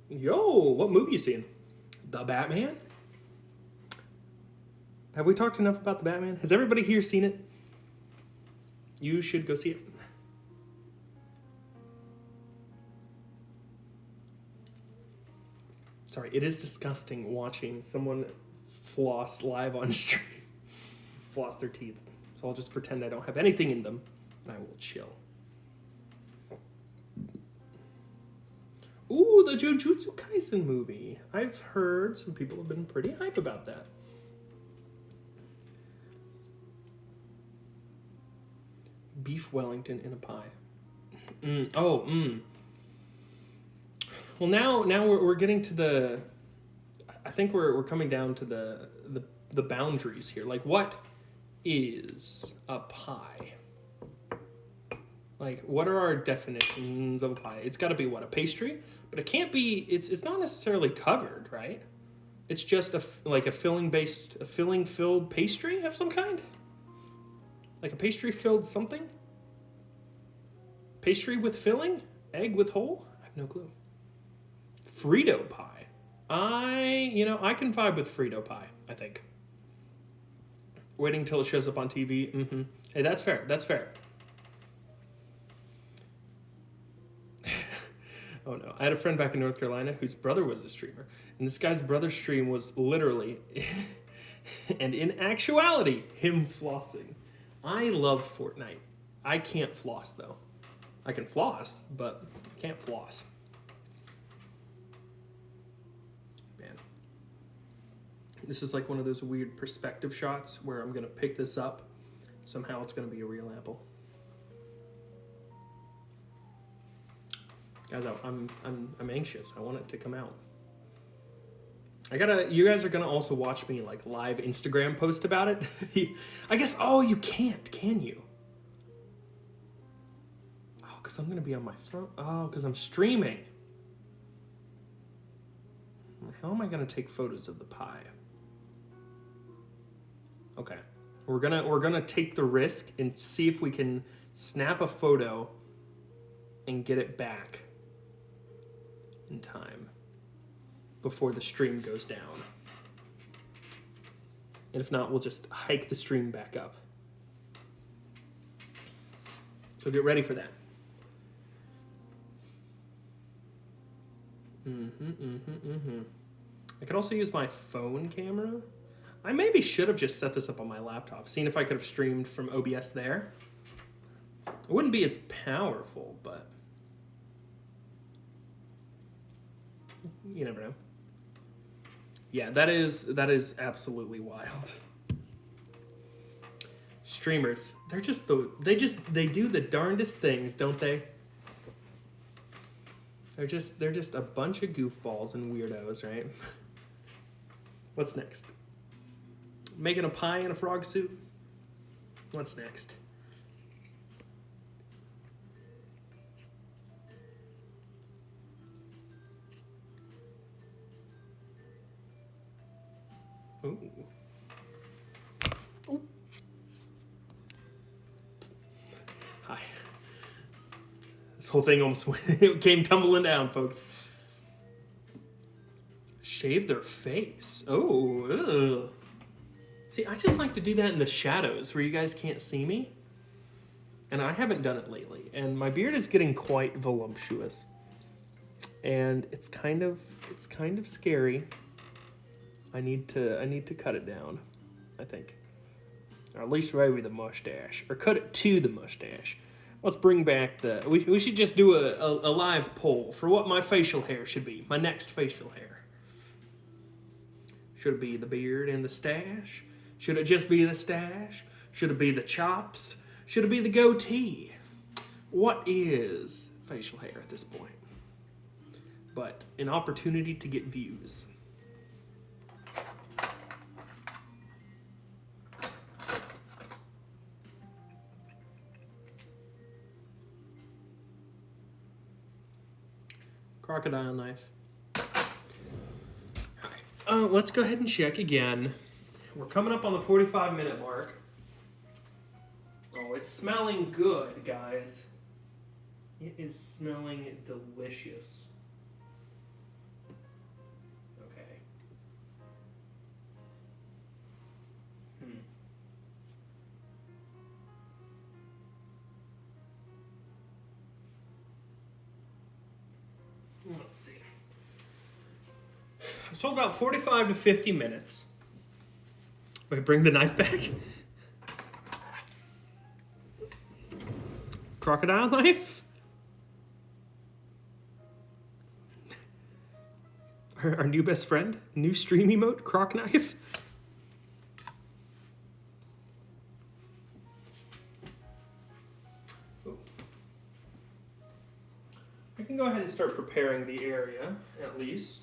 Yo, what movie you seeing? The Batman? Have we talked enough about The Batman? Has everybody here seen it? You should go see it. Sorry, it is disgusting watching someone floss live on stream. Floss their teeth. So I'll just pretend I don't have anything in them, and I will chill. Ooh, the Jujutsu Kaisen movie. I've heard some people have been pretty hype about that. Beef Wellington in a pie. Well, now we're getting to the. I think we're coming down to the boundaries here. Like, what is a pie? Like, what are our definitions of a pie? It's got to be, what, a pastry? But it can't be, it's not necessarily covered, right? It's just like a filling-filled pastry of some kind? Like a pastry-filled something? Pastry with filling? Egg with hole? I have no clue. Frito pie. I can vibe with Frito pie, I think. Waiting until it shows up on TV. Mm-hmm. Hey, that's fair. That's fair. Oh no. I had a friend back in North Carolina whose brother was a streamer. And this guy's brother's stream was literally, and in actuality, him flossing. I love Fortnite. I can't floss though. I can floss, but I can't floss. Man. This is like one of those weird perspective shots where I'm going to pick this up. Somehow it's going to be a real apple. Guys, I'm anxious. I want it to come out. You guys are gonna also watch me like live Instagram post about it. I guess, you can't, can you? Oh, because I'm gonna be on my phone. Oh, because I'm streaming. How am I gonna take photos of the pie? Okay. We're gonna take the risk and see if we can snap a photo and get it back in time before the stream goes down. And if not, we'll just hike the stream back up. So get ready for that. I could also use my phone camera. I maybe should have just set this up on my laptop, seeing if I could have streamed from OBS there. It wouldn't be as powerful, but you never know. Yeah, that is absolutely wild. Streamers, they do the darndest things, don't they? They're just a bunch of goofballs and weirdos, right? What's next? Making a pie in a frog suit? What's next? Ooh. Ooh. Hi. This whole thing almost came tumbling down, folks. Shave their face. Oh, ugh. See, I just like to do that in the shadows where you guys can't see me. And I haven't done it lately. And my beard is getting quite voluptuous. And it's kind of scary. I need to cut it down, I think. Or at least maybe the mustache. Or cut it to the mustache. Let's bring back we should just do a live poll for what my facial hair should be. My next facial hair. Should it be the beard and the stash? Should it just be the stash? Should it be the chops? Should it be the goatee? What is facial hair at this point? But an opportunity to get views. Crocodile knife. All right. Let's go ahead and check again. We're coming up on the 45-minute mark. Oh, it's smelling good, guys. It is smelling delicious. Okay. Let's see. I was told about 45 to 50 minutes. Wait, bring the knife back. Crocodile knife? Our new best friend? New stream emote? Croc knife? I can go ahead and start preparing the area, at least.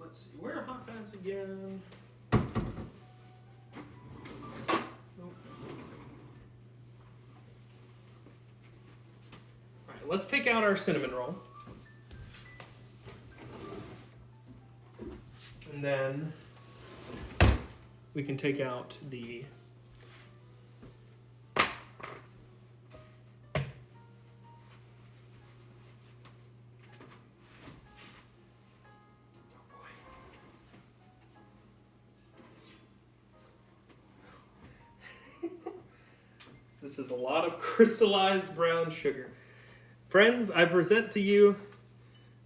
let's see. Where are hot pads again? Nope. All right, let's take out our cinnamon roll. And then we can take out the This is a lot of crystallized brown sugar. Friends, I present to you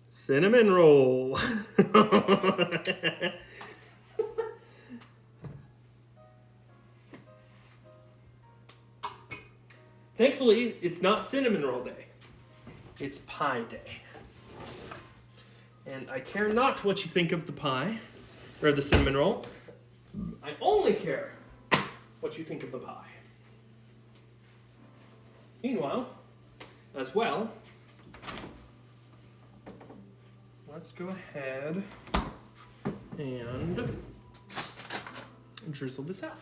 cinnamon roll. Thankfully, it's not cinnamon roll day. It's pie day. And I care not what you think of the pie, or the cinnamon roll. I only care what you think of the pie. Meanwhile, as well, let's go ahead and drizzle this out.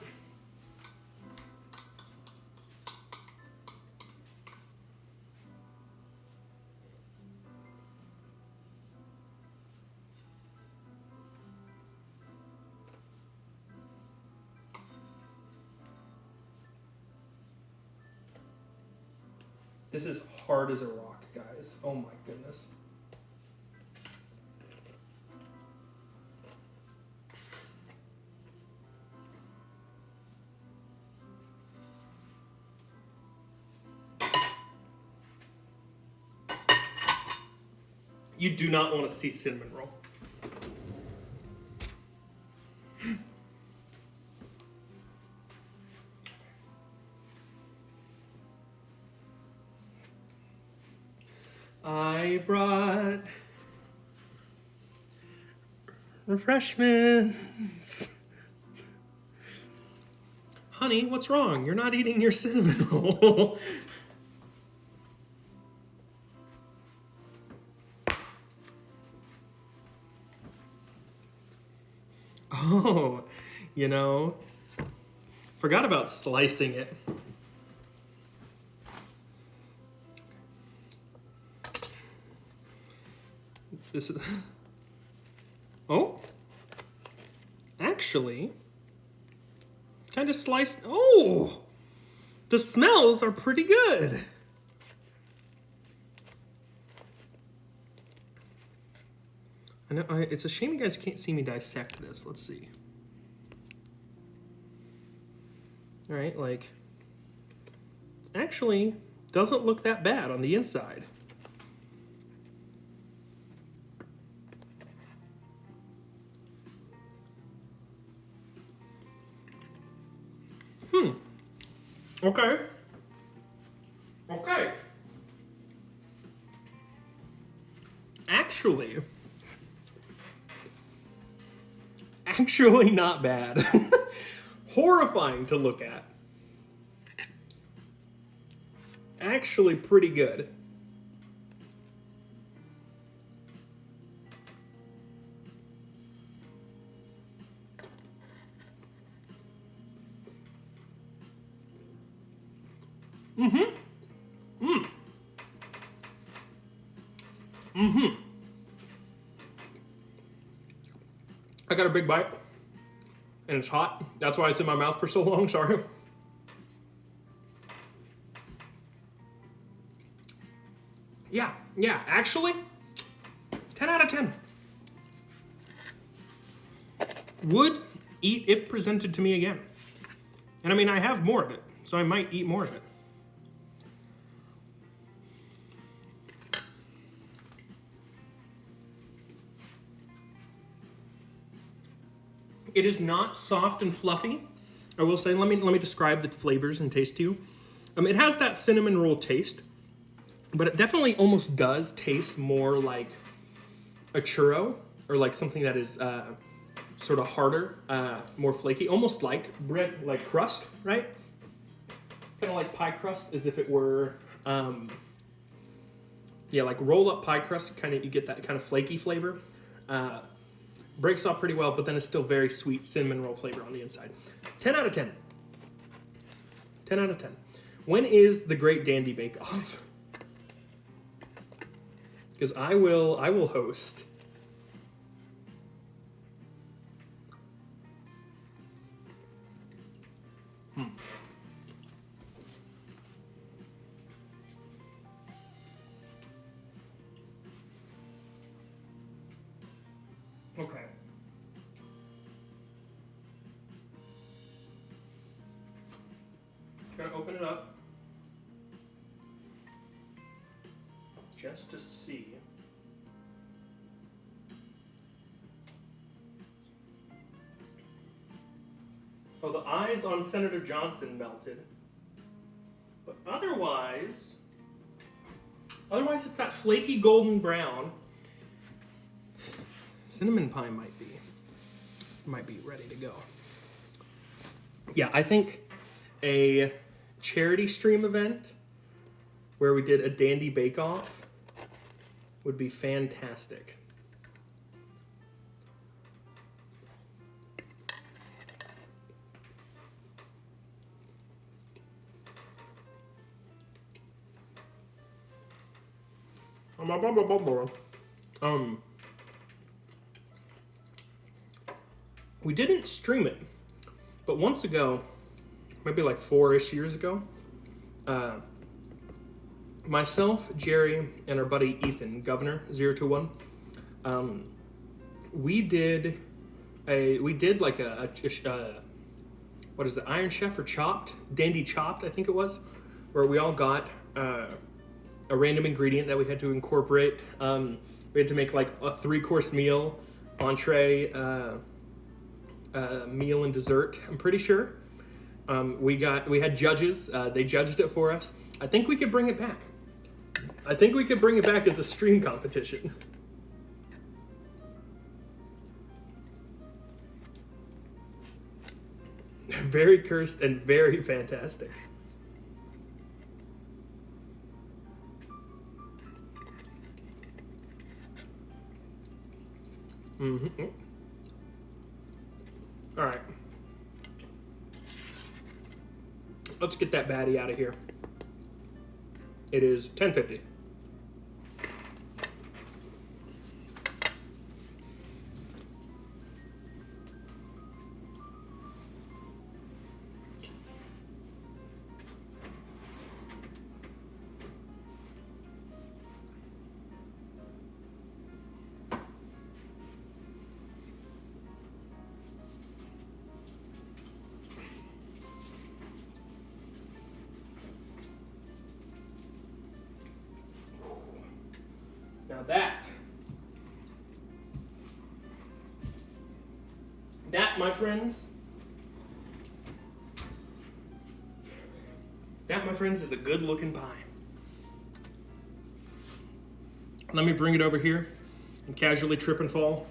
This is hard as a rock, guys. Oh my goodness. You do not want to see cinnamon roll. I brought refreshments. Honey, what's wrong? You're not eating your cinnamon roll. Oh, you know, forgot about slicing it. This is, oh, actually, kind of sliced. Oh, the smells are pretty good. I know, it's a shame you guys can't see me dissect this. Let's see. All right, like, actually doesn't look that bad on the inside. Okay. Okay. Actually not bad. Horrifying to look at. Actually pretty good. I got a big bite, and it's hot. That's why it's in my mouth for so long, sorry. Yeah, actually, 10 out of 10. Would eat if presented to me again. And I mean, I have more of it, so I might eat more of it. It is not soft and fluffy. I will say, let me describe the flavors and taste to you. It has that cinnamon roll taste, but it definitely almost does taste more like a churro or like something that is sort of harder, more flaky, almost like bread, like crust, right? Kind of like pie crust, as if it were, like roll up pie crust. Kind of, you get that kind of flaky flavor. Breaks off pretty well, but then it's still very sweet cinnamon roll flavor on the inside. 10 out of 10. 10 out of 10. When is the Great Dandy Bake Off? Because I will host. Okay. Gonna open it up just to see. Oh, the eyes on Senator Johnson melted. But otherwise it's that flaky golden brown. Cinnamon pie might be ready to go. Yeah, I think a charity stream event where we did a dandy bake-off would be fantastic. We didn't stream it, but once ago, maybe like 4-ish years ago, myself, Jerry, and our buddy Ethan, Governor 021, we did like a what is it, Iron Chef or Chopped? Dandy Chopped, I think it was, where we all got a random ingredient that we had to incorporate. We had to make like a 3-course meal, entree, meal and dessert, I'm pretty sure. We had judges, they judged it for us. I think we could bring it back. I think we could bring it back as a stream competition. Very cursed and very fantastic. Mm-hmm. All right. Let's get that baddie out of here. It is 10:50. Now that, my friends, is a good-looking pie. Let me bring it over here and casually trip and fall.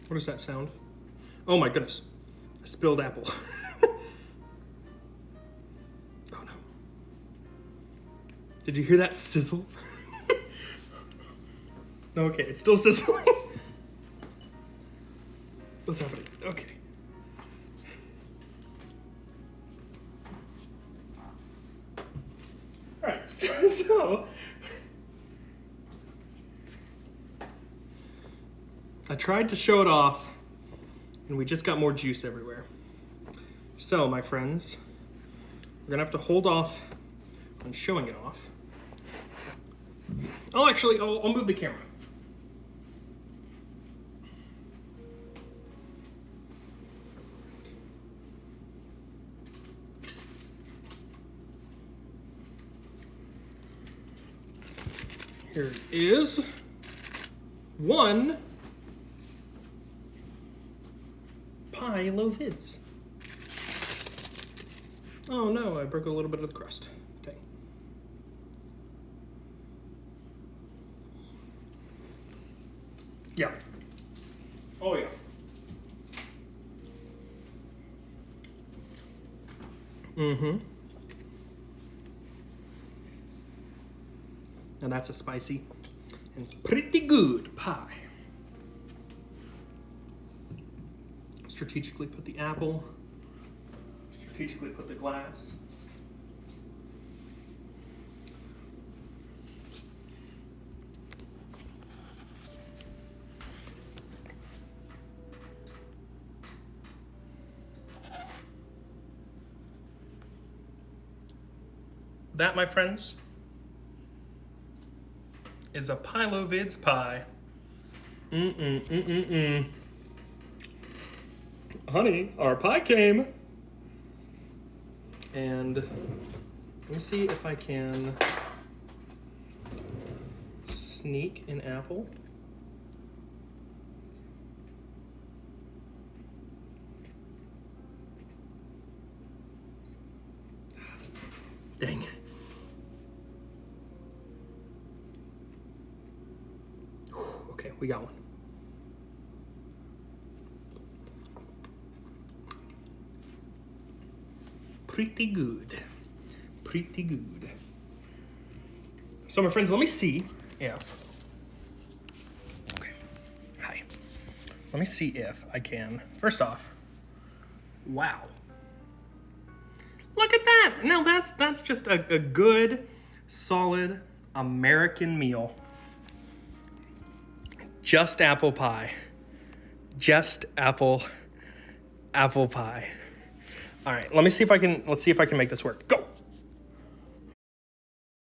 What does that sound? Oh my goodness. I spilled apple. Oh no. Did you hear that sizzle? Okay, it's still sizzling. What's happening? Okay. Alright, so I tried to show it off, and we just got more juice everywhere. So, my friends, we're gonna have to hold off on showing it off. I'll move the camera. Here it is. One PI-lovids. Oh no, I broke a little bit of the crust. Dang. Yeah. Oh, yeah. Mm-hmm. And that's a spicy and pretty good pie. Strategically put the apple. Strategically put the glass. That, my friends, is a PI-lovids pie. Honey, our pie came. And let me see if I can sneak an apple. Dang. Okay, we got one. Pretty good. Pretty good. So, my friends, let me see if... Okay. Hi. Let me see if I can... First off, wow. Look at that! Now, that's just a good, solid American meal. Just apple pie. Just apple pie. All right, let's see if I can make this work. Go.